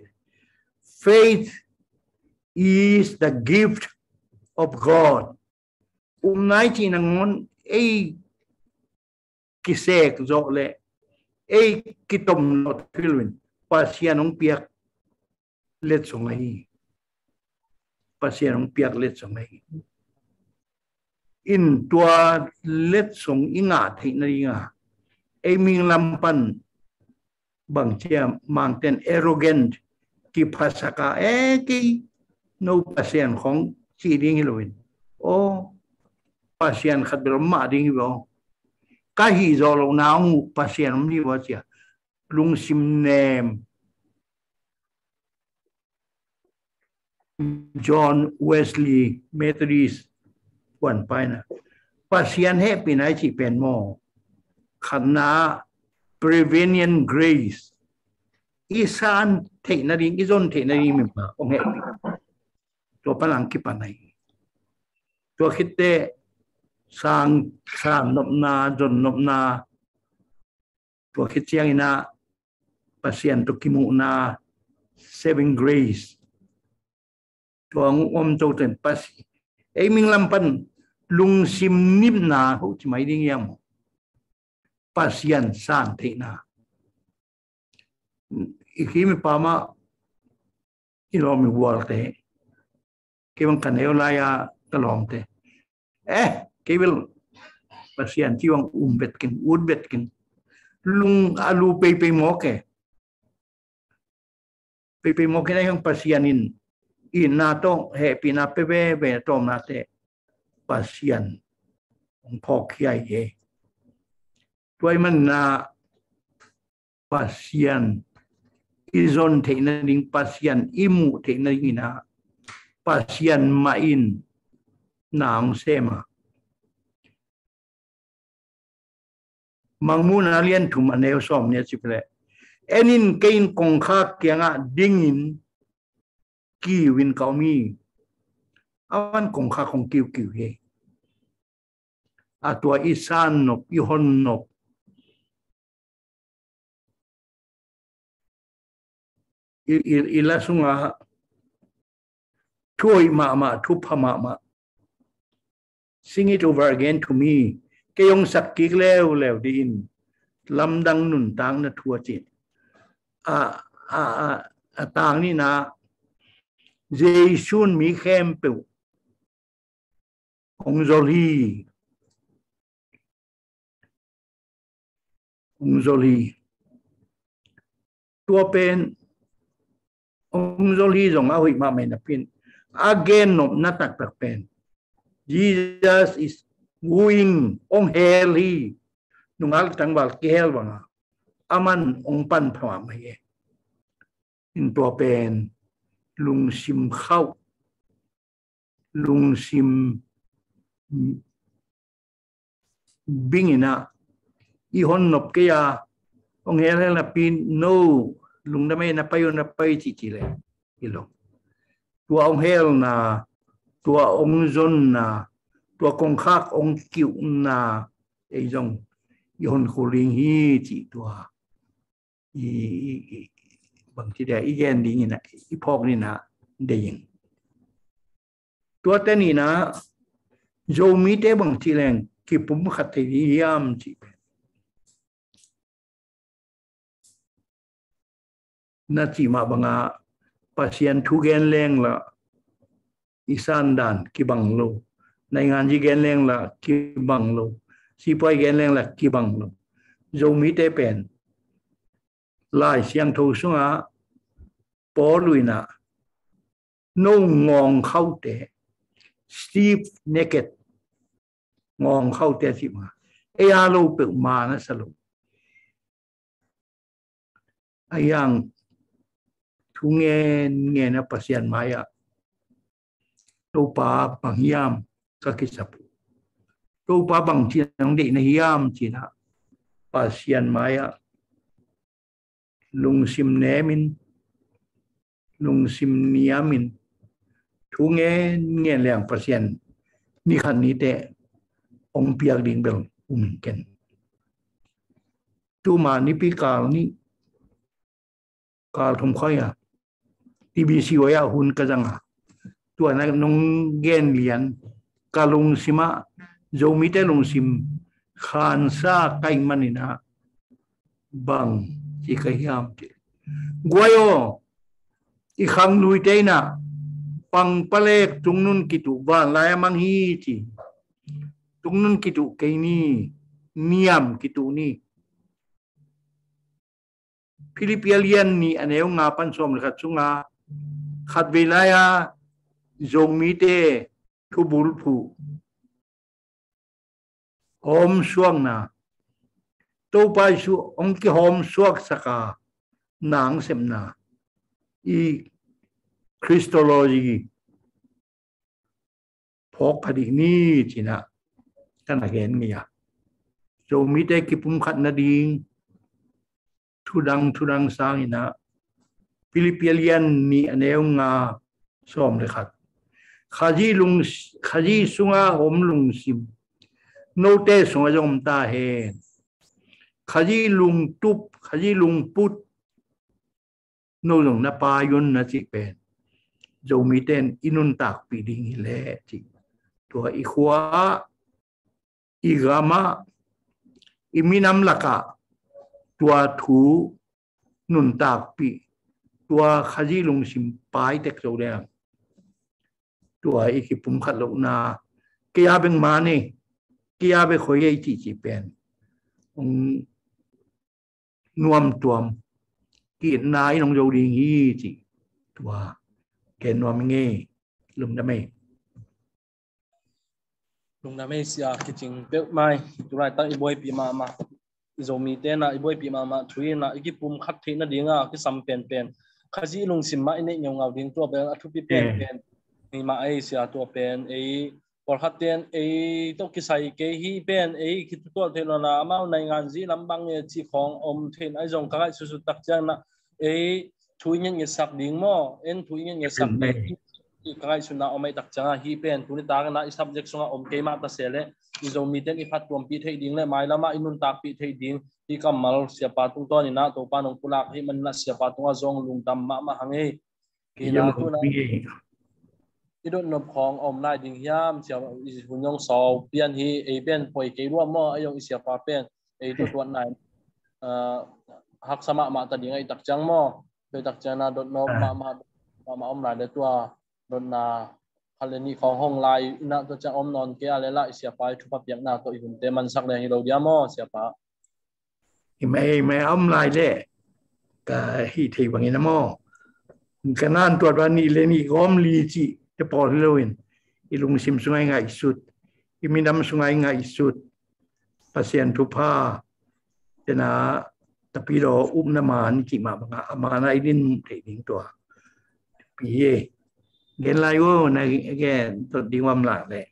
S2: faith is the gift of God nai chi na ngon ei kisek zo le ei kitom not filwin pasian ong piak let songai pasian ong piak let songai in tua let song inga thei na inga ei ming lampan bang chia mang ten arrogant ki phasaka ki no pasian khong chi ding hiloin o pasian khat bel ma ding bo ka hi zo lo naung pasian ni wa chia lung sim nem John Wesley Methodist one paina pasian happy na chi pen mo khana prevenient grace isan thei na ding izon thei na ding mi pa ong happy to palang ki panai to khitte sang nop na jon nop na to khit chiang ina pasian to kimu na saving grace to om to ten pasi ei ming lampan lung sim nim na hu chi mai ding yam pasian san thei na ikimi pama ilomi walte ke bang kaneo la ya talong te ke bil pasian tiwang betkin betkin lung alu pe moke pe moke na yang pasianin in na to he pina pe be tom na te pasian ong phok khai ye toy man na pasian izon thei na ding pasian imu thei na ina pasian main naung sema mangmun alien thum aneu som ne chiple enin kein kong kha kyanga dingin ki win kaumi awan kong kha kong kiu he atwa isan no ihon no ila sunga thui ma thu phama sing it over again to me ke yong sak ki lew din lam dang nun tang na thua chin tang ni na Jaisun mi khem pe ong zoli ตัวเป็นองค์โจลีจงเอาหิมาไม่นับเป็น again นบนัดตักตักเป็น Jesus is wooing องเฮลีนุ่งอัลตังบาลเกลบังอามันองปันพระมาเยอินตัวเป็นลุงซิมเข้าลุงซิมบิงนะอีฮอนนบเกียองเฮลนะปีนโนลุงได้ไม่นับไปยนับไปจิเลยอีหลงตัวองเฮลนะตัวองจนนะตัวกงคักองกิวนะไอ้จงอีฮอนคูลิงฮีจิตัวอีบางทีเดียอีแกนดิ้งนะอีพอกนี่นะเดียงตัวเต้นนี่นะโจมีเตบางทีแรงที่ผมขัดที่ยามจีน่าจีมาบังอาpasien ทุกแกนแรงละอีสานดันกีบังโลในงานจีแกนแรงละกีบังโลสิปอยแกนแรงละกีบังโลโจมีเตเป็นลายเสียงทูสุงะปอลุยนะนุ่งงองเข้าเตะ Steve Naked งองเข้าเตะสิมาไอ้อาลูเปิดมานะสรุปไอ้ยังทุงเงินนะปัสยันมายะตัวป้าบางยามก็คิดสับตัวป้าบางทีน้องเด็กในยามจีนะปัสยันมายะลุงซิมเนมินลุงซิมเนียมินทุงเงินแรงปัสยันนี่ขันนี้แต่องเปียกดินเบลเกันตัวมานี่ปีกาลนี่กาลทมค่อยอ่ะทีบีซีว่าหุ่นกระจังอ่ะตัวนั้นน้องเกนเลียนกาลุงซิมาโจมิเตลุงซิมขานซาไกมันนี่นะบังที่ขยามที่กวยโออีขังลุยเตนะปังปะเล็กตรงนู้นกิตุบ้านลายมังฮีที่ตรงนั้นกิตุเกนี่เนียมกิตุนี่ฟิลิปปิเลียนนี่อันเอวงาปันสมเลยครับสุงาขัดเวลาจงมีเตทุบุลผูหอมสวงนะตัวไปสู่องค์หอมสวกสักานางเสมนาอีคริสโตโลจีพกคดีนี้จีนะท่านเห็นมั้ยจงมีเตกิปุ่มขัดนาดิงทุดังสร้างนะฟิลิปปิเลียนนี่อันเอวงาซ้อมเลยครับขาจีสุงาหอมลุงซิมโนเตสุงาจงตาเฮขาจีลุงตุบขาจีลุงปุดโนลงนาปายุนนะจิเป็นโจมีเตนอินุนตักปีดิงฮิเลจิตัวอีขวาอีกามาอีมินำลักะตัวถูนุนตากปีตัวขจีลงสิมปายเต็กโจแดงตัวอีกปุ่มขัดลงนาเกียเป็นมานี่เกียเป็นคอยจีเป็นนวมตัวกีนนายน้องโจดิงฮีจีตัวแกนวมเงี้ยลุงดำ
S3: ไม่เสียคิดจริงเป๊ะไม่ตัวไรตั้งอีบอยปีมาโจมีเตนะอีบอยปีมาทุยนะอีกปุ่มขัดที่นั่นดิ้งก็สัมเป็นขจีลงสิมมาอินเนี่ยเงาดิ้งตัวเป็นอัทุพิเป็นนี่มาไอเสียตัวเป็นไอพอขัดเตียนไอต้องกิใส่เกฮีเป็นไอคิดตัวเทนนามาในงานจีลำบังเนี่ยจีของอมเทนไอจงกระไรสุดตักจังนะไอทุยเนี่ยสักดิ้งมั่วเอ็นทุยเนี่ยสักดิ้งกระไรสุดนะอมไม่ตักจังฮีเป็นทุนิตากันนะไอ subject ส่งอมเกมาตัดเสร็จอีโจมีเตนอีพัดตัวปีเทดิ้งเลยไม่ละมาอินุนตากปีเทดิ้งที่กำมาเสียปาตุงตัวนี่นะตัวปานองกุลากที่มันน่ะเสียปาตุงอาจงลุงดำมาหังเอ้กีฬาตัวนั้นที่โดนนบของอมไล่ดิ้งยามเสียหุ่นยงสาวเปลี่ยนที่ไอเป็นปล่อยเกลือมั่วไอยงเสียปาเป็นไอตัวไหนหักสมาตัดดิ้งไอตักจังมั่วโดยตักจังนะโดนนบมาอมไล่เดตัวโดนนาฮัลเลนี่ของห้องไล่น่ะตัวจะอมนอนเกอะไรละเสียปาทุบเปียกหน้าตัวอีหุ่นเตมันสักเลยฮิโรเดียมั่วเสียปา
S2: ไม่อมลายเล่ ก็ฮิที่บางอย่างมั่งขนาดตัววันนี้เลนี่ก็มลีจีจะพอเลยวินอีลุงซิมสุงไงง่ายสุดอีมีน้ำสุงไงง่ายสุดpasien tupa jena tapi do nama ni ki ma mana idin training to piye gen lai wo na again to dingwam la le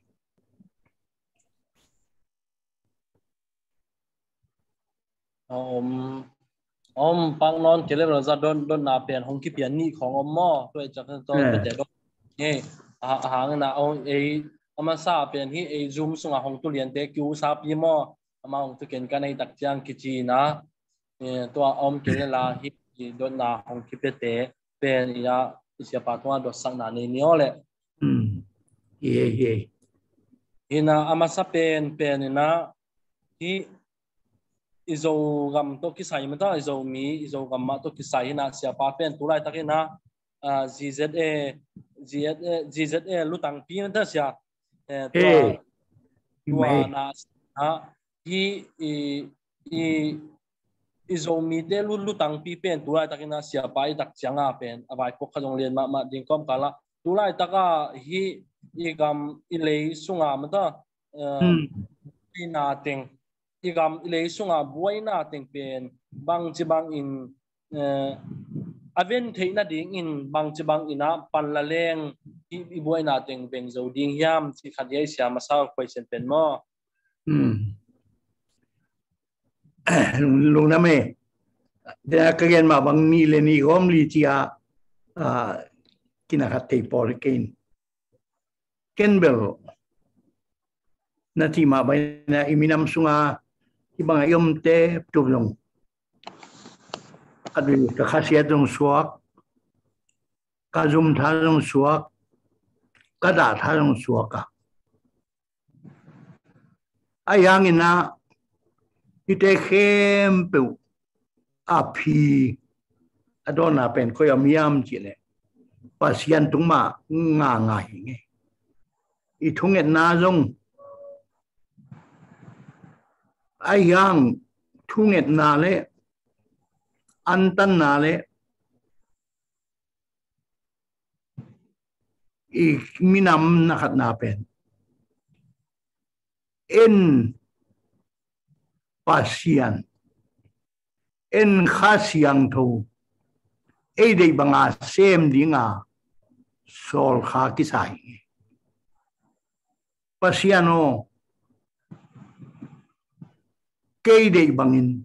S3: pang non kele ra don na pen hong ki pian ni khong mo to cha to pe de do ni hang na ama sa pen hi zoom sunga hong tu lian te kyu sa pi mo ama hong tu ken kan ai tak chiang ki chi na to kele la hi don na hong ki pe te pen ya isia pa to do sang na ni ni ole
S2: ye
S3: ina ama sa pen na hi izo gam to ki sai ma ta izo gam ma to ki sai na sia pa pen tu lai takina GZA lutang pi ta sia tua na hi izo mi de lutang pi pen tu lai takina sia pa i tak changa pen awai ko khajong len ma ding kom kala tu lai taka hi gam ilei sunga ma ta ina teng igam ilei sunga buaina teng pen bang chi bang in aven theina ding in bang chi bang ina pan la leng i buaina teng beng zo ding hiam chi khadai sia ma sa question pen mo
S2: lung na me da kagen ma bang ni le ni gom li chia kina khat thei por ken kenbel na ti ma ba na iminam sunga ibang ayom te tulong adu ka khasiat dong suak ka zum tha dong suak ka da tha dong suak ka ayang ina ite khem pe api adona pen ko yamiam chi le pasien tung ma nga nge i thung et na jong ayang thunget na le antan na le i minam na khat na pen en pasian en khasiang tho e dei banga sem dinga sol kha ki sai pasiano cây đầy bằng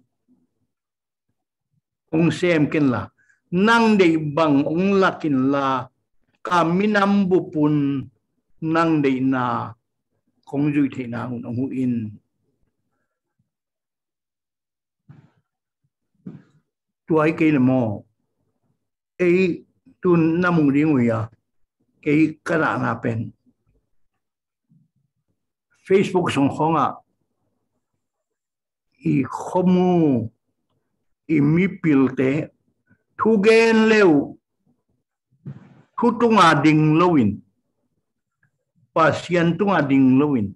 S2: ông xem kinh là năng đầy bằng ông là kinh là kami nam bupun năng đầy na không duy thế nào ông in tuổi cây là mò ấy tu năm mùng đi người à cái nào là pen Facebook song không à i khomu i mi pilte thu gen leu thu tunga ding lowin pasien tunga ding lowin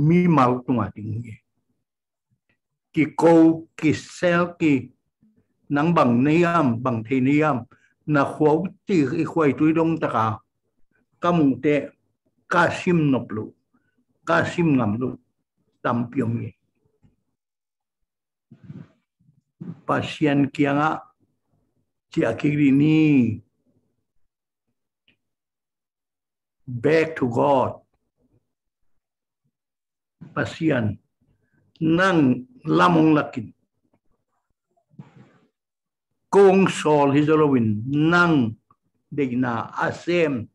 S2: mi mal tunga ding ki ko ki sel ki nang bang niam bang the niam na khwau ti i khwai tui dong ta ka kamu te kasim noplu kasim ngamlu tampiom ni pasien kianga ci akiri ni back to God pasien nang lamong lakin kong sol hizolowin nang degna asem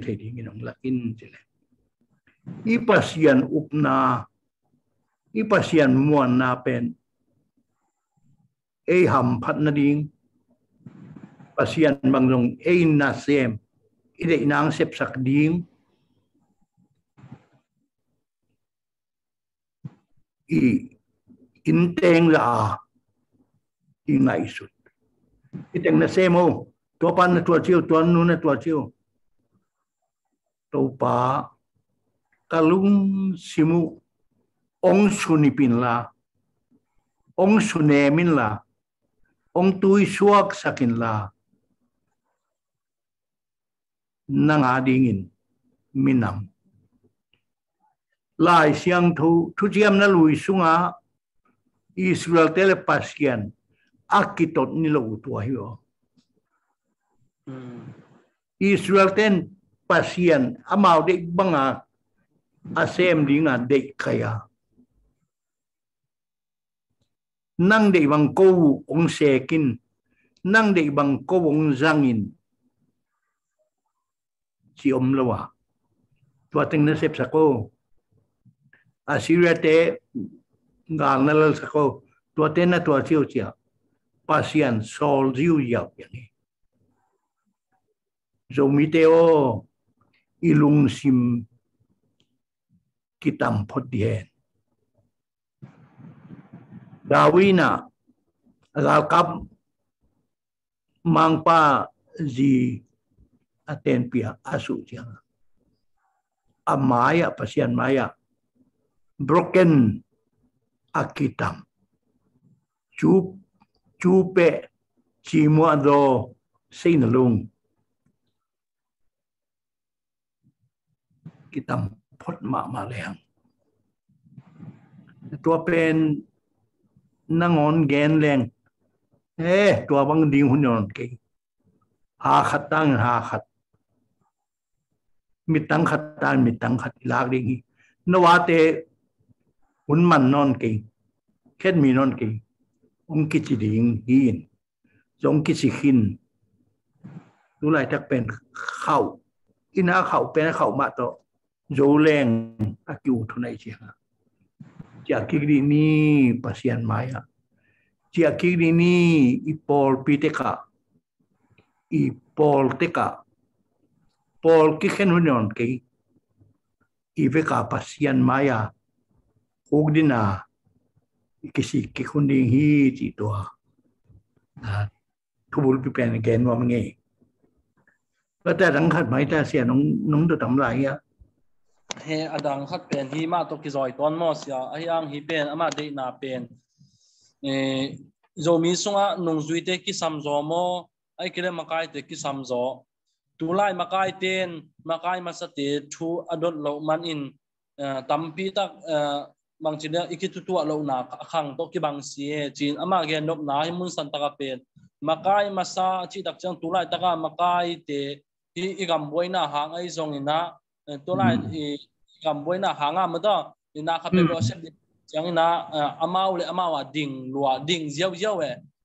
S2: thedi nginong lakin chile i pasien upna i pasien muan na pen e ham phat na ding pasien bangrong e na sem ide inang sep sak ding i inteng la i ngai sut iteng na semo to pan na tua chiu to nu na tua chiu to pa kalung simu ong suni pin la ông sune min la ông tui suak sakin la nang adingin minam lai siang thu chiam na lui sunga Israel tele pasian akitot ni lo tua hiyo Israel ten pasian amau de banga asem dinga de kaya nang de bang ko ong sekin nang de bang ko ong zangin si omlawa tua ting na sep sako Assyria te ngal na lal sako tua te na tua chiu chia pasian sol jiu yap yani zomiteo ilung sim kitam phot dien Dawina agal kap mangpa zi aten pia asu chiang amaya pasian maya broken akitam chupe chimo do sinalung kitam phot ma leng tua pen nangon gen leng tua bang ding hunon ke ha khatang ha khat mitang khatan mitang khat lag ding nawate hun man non ke khet mi non ke ong ki chi ding hin jong ki chi hin tu lai tak pen khau ina khau pen khau ma to zo leng akiu thu nai chi ha chia ki ni pasian maya chia ki ni ipol piteka ipol teka pol ki khen hunon ke iveka pasian maya ugdina kisi ki khundi hi chi to thubul pi pen gen wa nge ta dang khat mai ta sia nong to tam lai ya
S3: he adang khat pen hi ma to ki zoi ton mo sia ayang hi pen ama de na pen zo mi sunga nong zui te ki sam zo mo ai kire makai te ki sam zo tulai makai ten makai masate thu adot lo man in tampi tak bang china ikitutu lo na khang to ki bang si chin ama gen nop na hi mun san taka pen makai masa chi tak chang tulai taka makai te hi igam boina hang ai zong ina tulai igam boina hanga ma da ina kha pe lo sep chang ina amau le amawa ding lua ding jiao jiao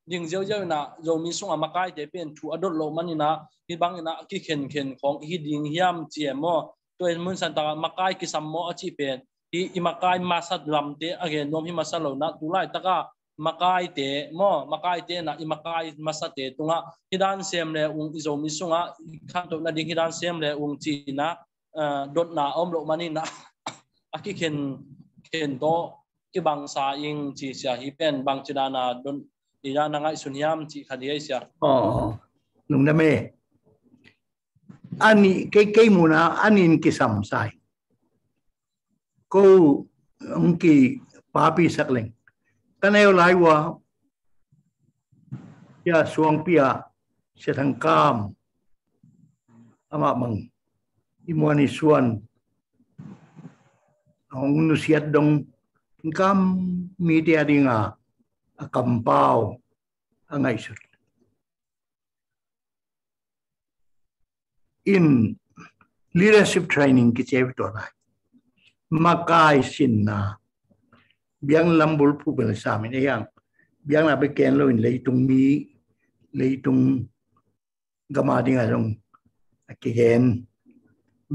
S3: ding jiao jiao na zo mi sung makai te pen thu adot lo man ina hi bang ina ki khen khong hi ding hiam chiemo to mun san taka makai ki sammo achi pen hi makai masat lamte again nom hi masalo na tulai taka makai te na makai masate tunga hidan sem le ung izo misunga khan to na ding hidan sem le ung chi na dot na om lo mani na aki khen to ki bang sa ing chi sia hi pen bang chidana don ira na ngai sunyam chi khadai sia
S2: nung na me ani kai muna anin ki sam sai cô ông kỳ papi sắc lệnh cái này lại qua ya suang pia sẽ thằng cam ama mang imuani suan ông nu siat dong cam media dinga akampau angai sut in leadership training ki chev to lai makai sinna biang lambul pu bel sam ni yang biang la be ken lo in leitung mi leitung gama dinga jong akigen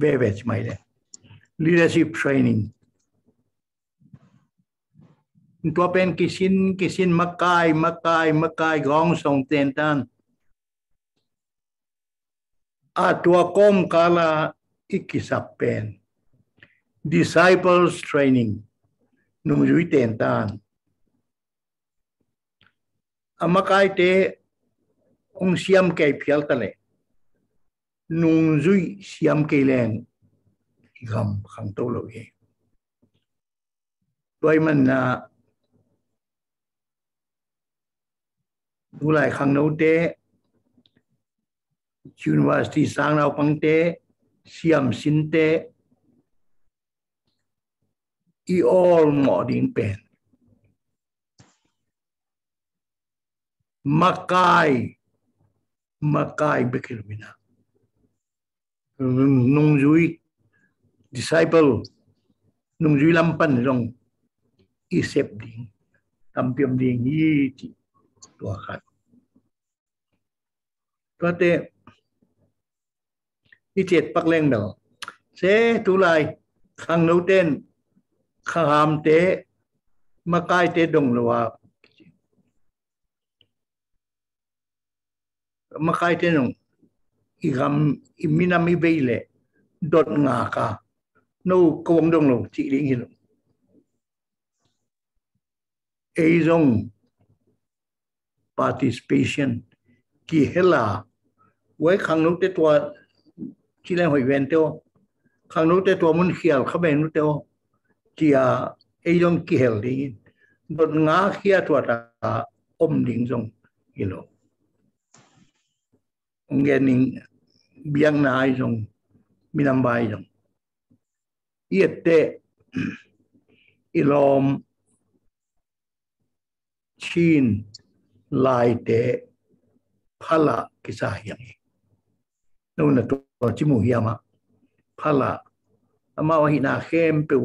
S2: bevech mai le leadership training to pen kisin makai gong song ten tan a tua kom kala ikisap pen disciples training nung zui ten tan amakai te ong siam kai phial tale nung zui siam kai leng gam khang to lo ye toy man na ดูหลายครั้งโน้ตเตUniversity สร้างเราปังเตเสียมสินเตอีออลหมอดิงเป็นมาไกายเบกิลมินานุ่งจุย disciple นุ่งจุยลำปันจงอีเซปดิงทำเปียมดิงยี่ตัวขัดตัวเตอีเจ็ดปักเล่งเดาเสตุไลขังโนเต้นข้ามเตมาไกายเตดงลวามาไกายเตนงอีกำอีมินามิเบยเลดดงากาโนกวงดงลงจิริงหิลเอซง participation กี่เฮล่าไว้ขังโนเตตัวที่เล่นหอยเวนเตวขังโนเตตัวมุนเขียลเขาเป็นโนเตวที่เอซงกี่เฮลดิงดดงาเขียตัวตาอมดิงซงหิโลองเกนิงเบียงนายจงมินำบายจงเอียดเตอิลอมชีนลายเตพละกิสาอย่างนี้นู่นตัวจิมุฮิยามาพละอามาวินาเข้มเปว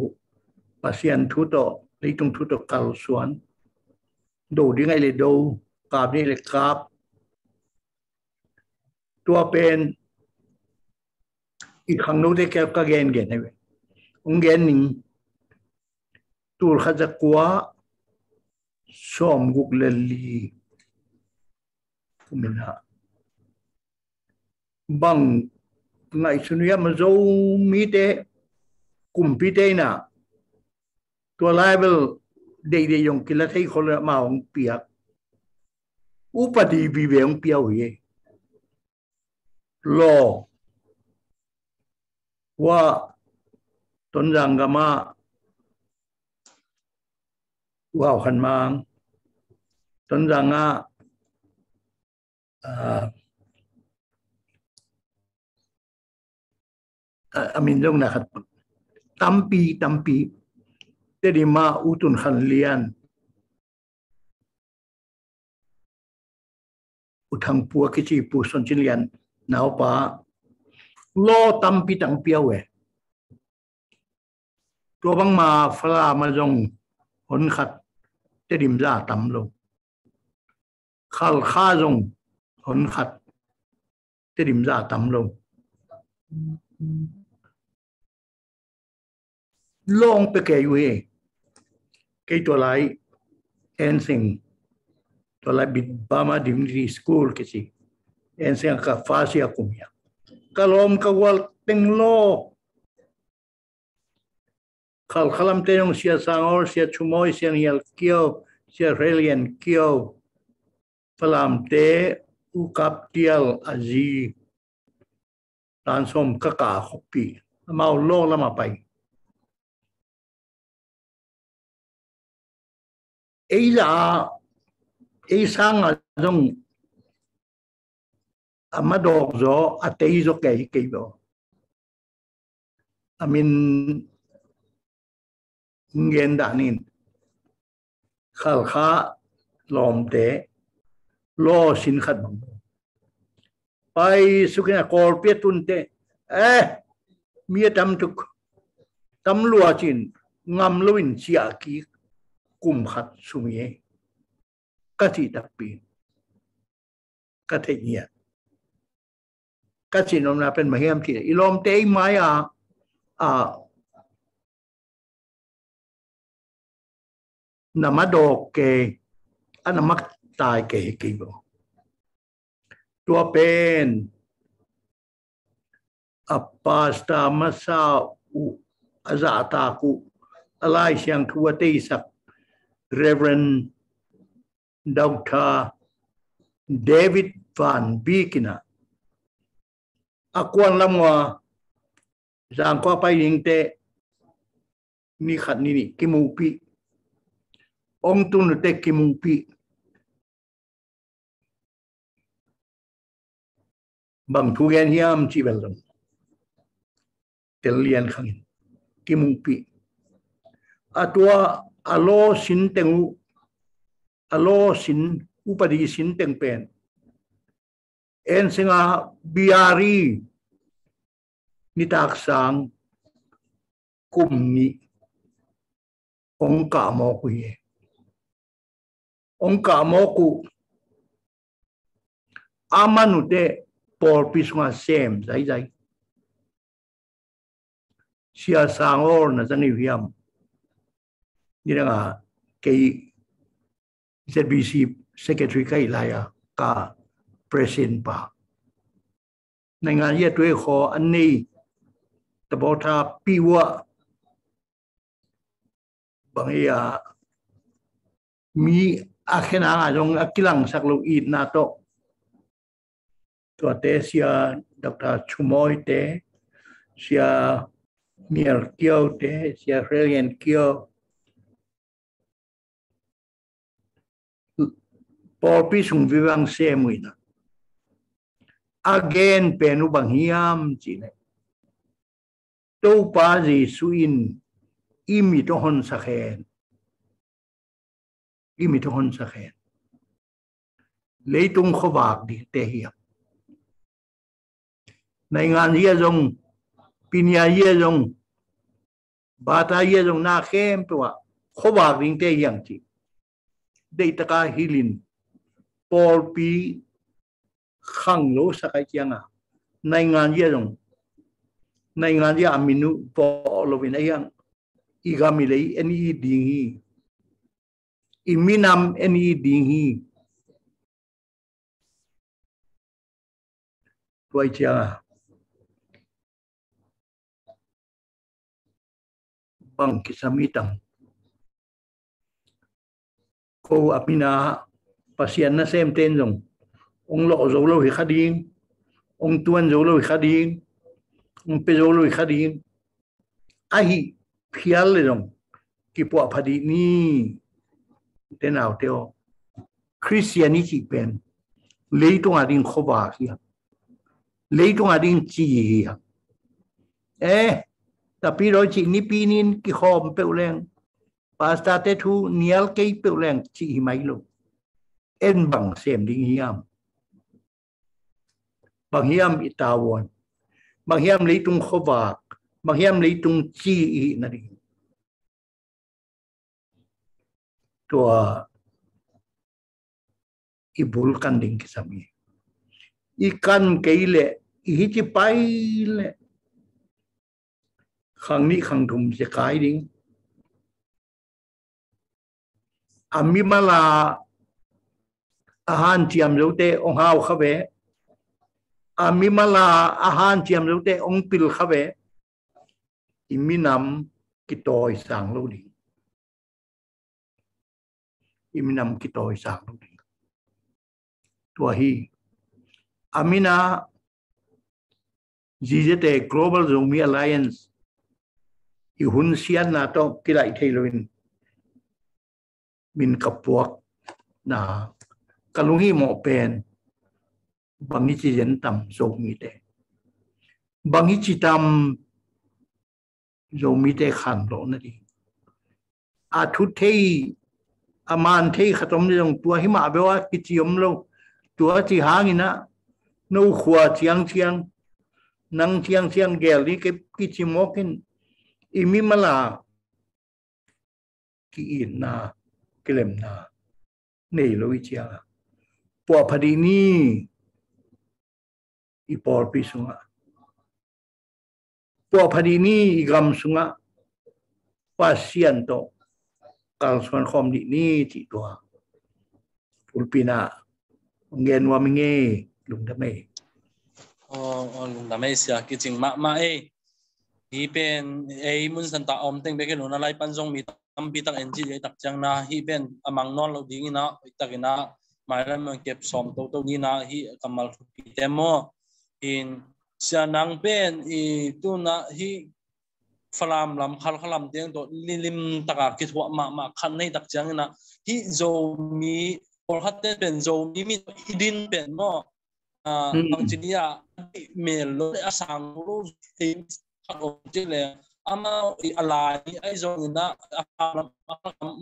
S2: ภาษาทุโตลิตุงทุโตกาลสวนดูดิ้งไอเลดูกาบนี่เลกาบตัวเป็นอีกครั้งนู้นที่แกก็เกณฑ์ให้องเกณฑ์หนึ่งตัวข้าจะกว่าสมกุกเลลีกุมินะบังไงสุนียมาโจมีเตกุมพิเตนะตัวไลเบลเด็กๆยงกิเลสให้คนละมาองเปียกอุปฏิบิเวงเปียวเฮรอว่าตนจังกามาว่าวขันมังตนจังอามินจงนะครับตัมปีเตดิมาอุตุนขันเลียนอุทังปัวกิจิปูสนจิเลียนนาวปาโลตัมปีตังเปียวตัวบังมาฟลามาจงหนขัดเตดิมซาตัมลงขัลข้าจงหนขัดเตดิมซาตัมลงลงไปแก่อยู่เกตัวไรเอ็นซิงตัวไรบิดบามาดิมดีสคูลกิจิเอ็นซิงกับฟาเซียคุมีก็ลมก็วัลติงโลขัลลัมเตยงเสียสังอร์เสียชุมอยเสียเฮียลเกียวเสียเรเลียนเกียวฟลามเตอุกับเตียลอาจีตานสมกะกาขปีมาเอาโลละมาไปไอ้สังอาจงอามาดอกโซอาเตยโซเกย์เกย์บ่อามินเงินดานินขัลข้าลอมเตโลสินขัดบังไปสุกินาคอร์เปียตุนเตมีตำทุกตำลัวจินงำลุวินเชียกีกุมขัดสุมีกะทิตักปีกะเทียกะทินอมนาเป็นมหิมที่อีลอมเตยไม้นามาดอกเกอันนามักตายเกย์บ่ตัวเป็นอัปปาสตามาซาอุอาซาตากุอะไรเสียงทัวเตยสักเรเวรนดอกเตอร์เดวิดฟานบีกินะอากวนลำว่าสังก็ไปยิงเตนี่ขัดนี่กิมูปีองตุนเตกิมูปี bang thu gen hiam chi bel dong tel lian khangin ki mung pi atua alo sin tengu alo sin upadi sin teng pen en singa biari ni tak sang kum ni ong ka mo ku ye ong ka mo ku amanu de por pisma sem zai zai sia sangor na zani hiam ni nga ke ZBC secretary kai laya ka president paในงานเยี่ยด้วยขออันนี้ตบทาปีวะบางอย่างมีอาเขนางจงอักิลังสักลูอีดนาโตตัวเตเสียดร.ชุมอยเตเสียเมียร์เกียวเตเสียเรเลียนเกียวพอพิสุงวิวังเซมุยนะagain penu bang hiam chile to pa ji suin imi to hon sakhen leitung khowak di te hiam nai ngan ye jong pinya ye jong bata ye jong na khem to khowak ding te yang chi dei taka hilin por pi khang lo sakai chianga nai ngan ye jong nai ngan ya aminu po lo bin yang igami lei eni dingi iminam eni dingi tuai chianga bang kisamitang ko apina pasien na sem ten jong ông lộ dấu lâu thì khá điên ông tuân dấu lâu thì khá điên ông pe dấu lâu thì khá điên ai phialเลยdong ki po phadi ni thế nào theo Christianity pen lấy tung adin khoba kia lấy tung adin chi kia tapi rồi chị ni pinin ki khom pe leng pasta te thu nial ke pe leng chi mai lo en bang sem ding hiam bang hiam itawon bang hiam leitung khowak bang hiam leitung chi na ri tua ibul kan ding kisami ikan keile hi chi pai le khang ni khang thum se kai ding ami mala ahan chiam lote ong hau khabe ami mala ahan chiam lote ong pil khabe iminam kitoi sang lo ding iminam kitoi sang lo ding tua hi amina jijete global zombie alliance i hun sian na to kilai theiloin min kapuak na kalungi mo pen bangi chi yen tam zo mi te bangi chi tam zo mi te khan lo na di a thu thei aman thei khatom ni jong tua hi ma bewa ki chiom lo tua chi hangina no khwa chiang chiang nang chiang chiang gel ni ke ki chi mokin imi mala ki in na kelem na nei lo chia po phadi ni i por pi sunga po phadi ni i gam sunga pasien to kal suan khom di ni ti to pulpina ngen wa minge lung da me
S3: lung da me sia ki ching ma hi pen mun san ta om teng be ke luna lai pan jong mi tam pi tak enji tak chang na hi pen amang non lo ding ina takina mairam kep som to ni na hi kamal pi temo in sianang pen i tu na hi falam lam khalam teng to lim taka ki thwa ma khan nei tak chang na hi zo mi or hatte pen zo mi idin pen mo ang chinia melo asang ro tim kho chile ama alai ai zong na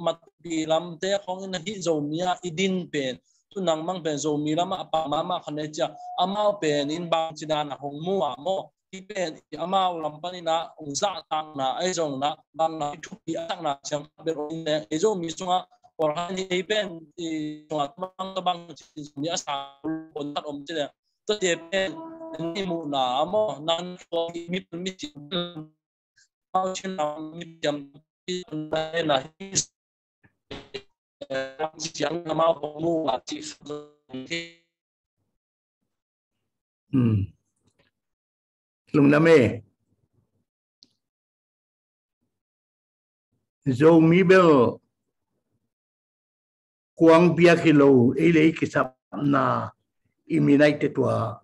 S3: mat bilam te khong na hi zomia idin pen tunang mang pen zomi lama apa mama khane cha ama pen in bang china na hong mu mo ti pen ama lampani na ungza tang na ai zong na bang na thu pi atang na chang be ro ne ai zomi sunga or han hi pen sunga mang bang ni asa on tat om chile to de pen ni mu na mo nan ko mi mi chi mau chen na mi jam na chẳng là mau không mua là chỉ
S2: lùng đam mê dầu mi bel quang bia kilo ấy lấy cái sập na iminai te tua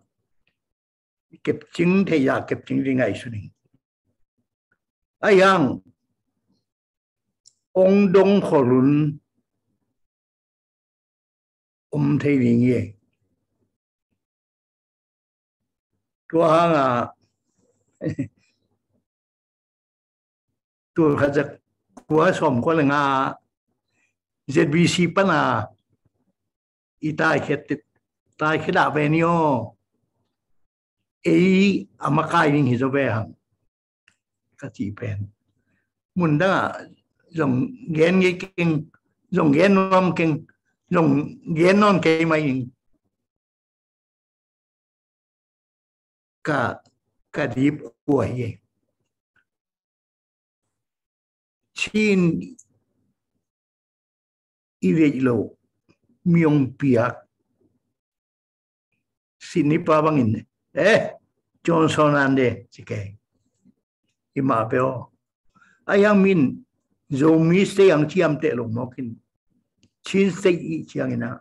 S2: kẹp trứng thì ya kẹp trứng đi ngày xuân ai yang ông đông khổ lún thấy gì nghe tua hang tua khát tua xóm qua là ngà ZBC pana itai khét đạp về niô ấy amakai ning hizo về hang các chị pen muốn đó dùng gen nghe kinh dùng gen nom kinh dùng gen non cái mày cả điệp của gì xin ile lo miong piak sinipa bangin Johnson ande chike ima peo ayang min zomi ste yang chiam te lo mokin chin ste i chiang ina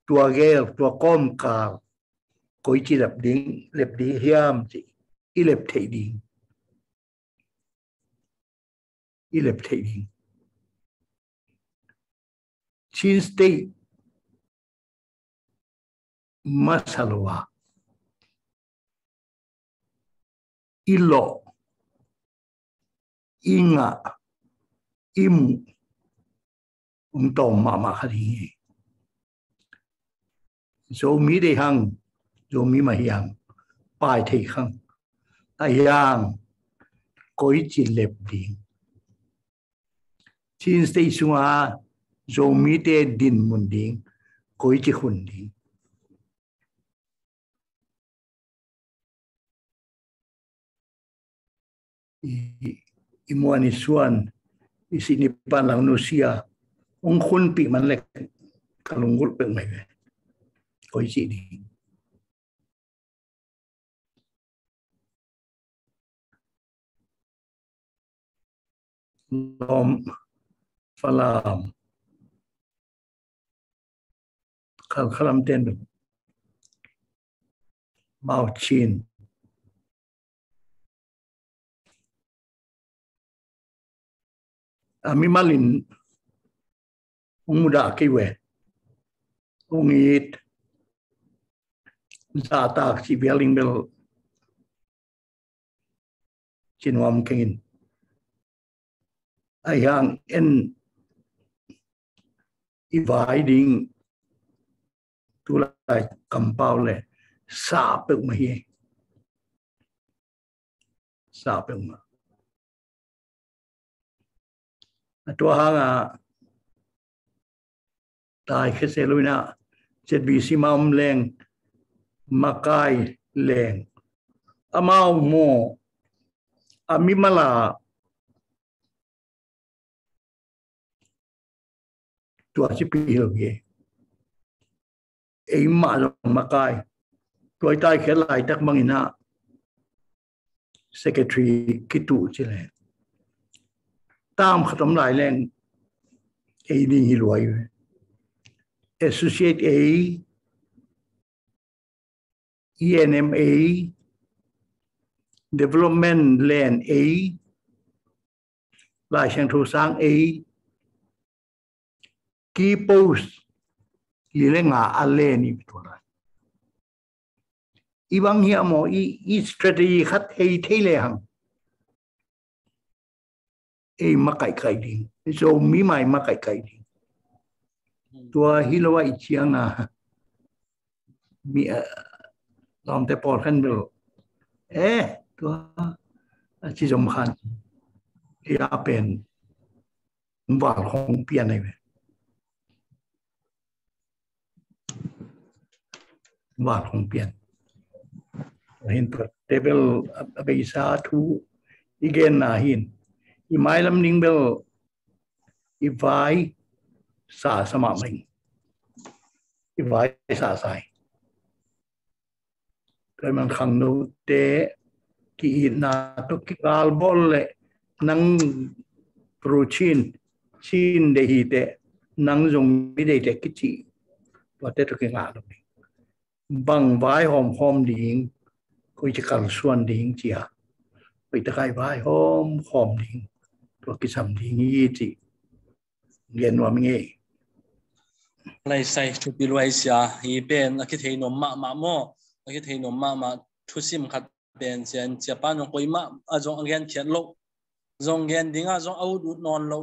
S2: tua gel tua com ka koi chi lep đi hiam chi i lep thei ding chin ste masalwa ilo inga imu tom mama khari zomi de hang zomi ma yang pai thei khang ayang koi chi lep ding chin stay sunga zomi te din mun ding koi chi khun ding imuani suan isini palang nusia ong khun pi man lek kalungul pe mai koi chi ding lom falam khalam ten mau chin ami malin muda kiwe ungit zata si beling bel chinwam kengin ayang en dividing tulai compound le sa pe ma hi sa pe ma tua hanga tai khese luina ZBC mam leng makai leng amau mo amimala tua chi pi ge ei ma makai tua tai khelai tak mangina secretary kitu chile tam khatam lai leng ei ni hi loi associate a ENMA development land a lai sang thu sang a key post li le nga ale ni bitura ibang hiya mo i strategy khat hey le hang makai kai ding so mi mai makai kai ding tua hilowa ichianga mi lom te por khan bro tua chi som khan ya pen vào không pian này vào không pian hin table abisa thu igen na hin i mai lam ning bel i vai sa sama mình i vai sa sai cái man khang no te ki na to ki gal bol le nang protein chin de hi te nang dùng mi de te ki chi wa te to ki nga lo bang vai hom ding koi chi kal suan ding chia pai ta kai vai hom ding to ki sam ding yi chi gen wa mi nge
S3: lai sai chu pi loi sia hi pen a ki thei nom ma mo a ki thei nom ma thu sim khat pen chen japan ong koi ma a jong again khian lo jong gen dinga jong out ut non lo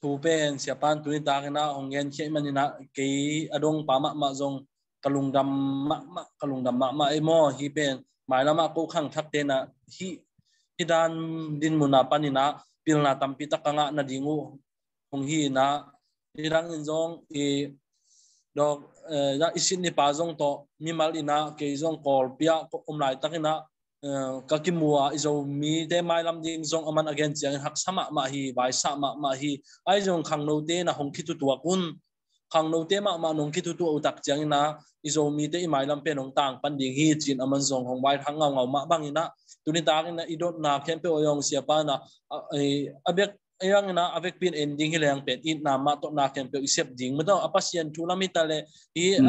S3: thu pen japan tu ni ta na ong gen che manina ke adong pa ma jong kalung dam ma e mo hi pen mai lama ko khang thak te na hi dan din muna panina pilna tampi takanga na dingu hong hi na irang in jong dok ya isin ni pa jong to mi mal ina ke jong kol pia ko umlai takina ka kimua izo mi de mai lam ding jong aman again chiang hak sama ma hi vai sa ma hi ai jong khang no te na hong khitu tua kun khang no te ma nong khitu tu utak chiang na izo mi te mai lam pe nong tang pan ding hi chin aman jong hong vai thang ngau ma bang ina tuni ta na idot na khem pe oyong sia pa na abek ayang na avec pin ending hilang pet in na ma to na kem pe isep ding mo apasian thula mitale hi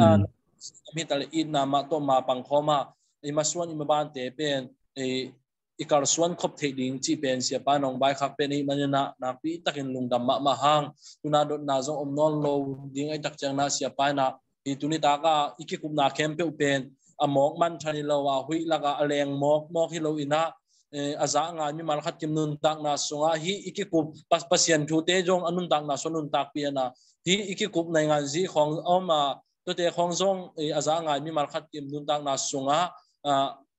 S3: mitale in na ma to ma pang khoma i maswan i maban te pen ikar swan khop the ding chi pen sia pa nong bai khak pen i manana na pi takin lungdam ma hang tuna dot na zo om non lo ding ai tak chang na sia pa na i tuni ta ka ikikum na kem pe pen amok man thani lo wa hui laga aleng mok hi lo ina aza nga mi mal khat kim nun tak na sunga hi ikikup pasian thu te jong anun tak na sonun tak pi na hi ikikup nai ngan ji khong oma to te khong jong aza nga mi mal khat kim nun tak na sunga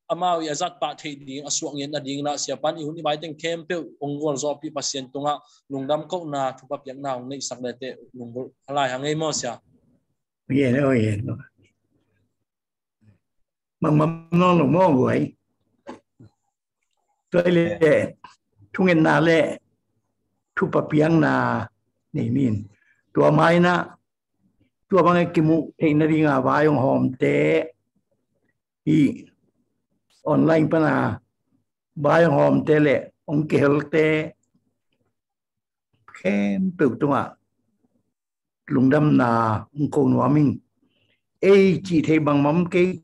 S3: amawi azat pa the ding aswang yen na ding na siapan i hun i bai teng kem pe ongol zo pi pasian tunga lungdam ko na thupa piak na ong nei sak le te lungol halai hangai mo sia
S2: ye no mang non lo mo vậy tôi lệ thu ngân na lệ thu papiang na này nín tua mai na tua bang cái mu thấy na đi ngà vai ông hòm té đi online pa na vai ông hòm té lệ ông kêu té khem tự tung à lùng đâm na ông cô noa mình chỉ thấy bằng mắm cái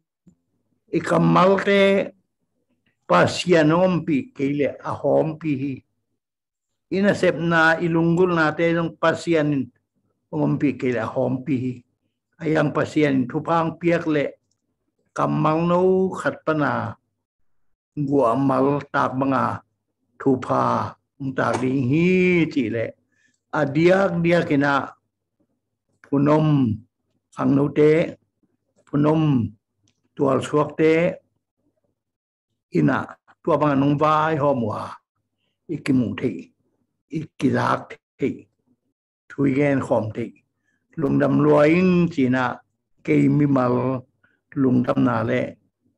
S2: kamal té pasian ompi kele ahompi ina sepna ilunggul na te jong pasian ompi kele ahompi ayang pasian thupang piak le kamal no khat pana gua mal tak banga thupa ta ding hi chi le dia kina punom ang no te punom tual suak te ina tua bang nong vai homwa ikimu thi ikilak thi thui gen khom thi lungdam loing china ke mi mal lungdam na le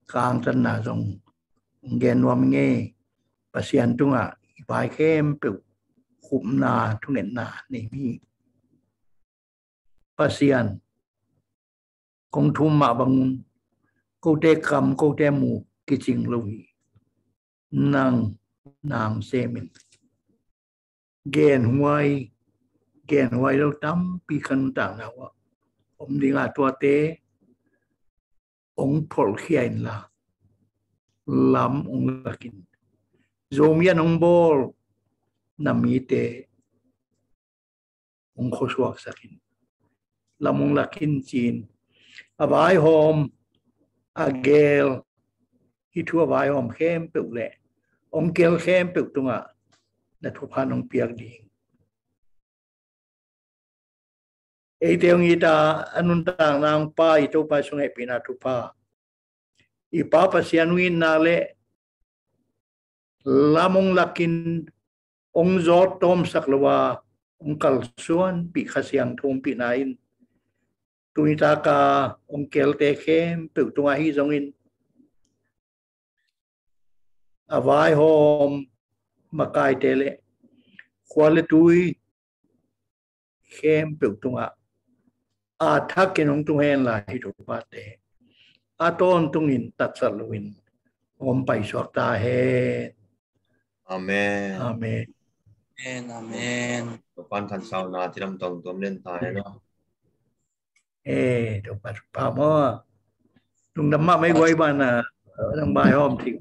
S2: kang tan na jong gen wam nge pasian tunga vai kem pe khum na thungen na nei mi pasian kong thum ma bang ko te kam ko te mu kiching lui nang semin gen huai lo tam pi kan ta na wa om dinga tua te ong phol khiain la lam ong lakin zomian ong bol nami te ong khosuak sakin lamong lakin chin abai hom agel hi thua vai om khem pe le om kel khem pe tunga na thu phan ong piak ding ei teong ita anun tang nang pa I to pa sungai pina thu pa I pa pasian win na le lamong lakin ong zot tom saklawa ong kalsuan pi khasiang thum pi nain tuita ka ong kel te khem pe tunga hi zongin avai hom makai tele kwale tui khem pe tunga a thakin ong tung hen la hi thu pa te a ton tungin tat salwin om pai sok ta he
S1: Amen.
S2: amen
S3: Amen.
S1: Pan khan sau na tiram tong tom len tai no.
S2: to pa mo tung namma mai goi ba na nang bai hom thi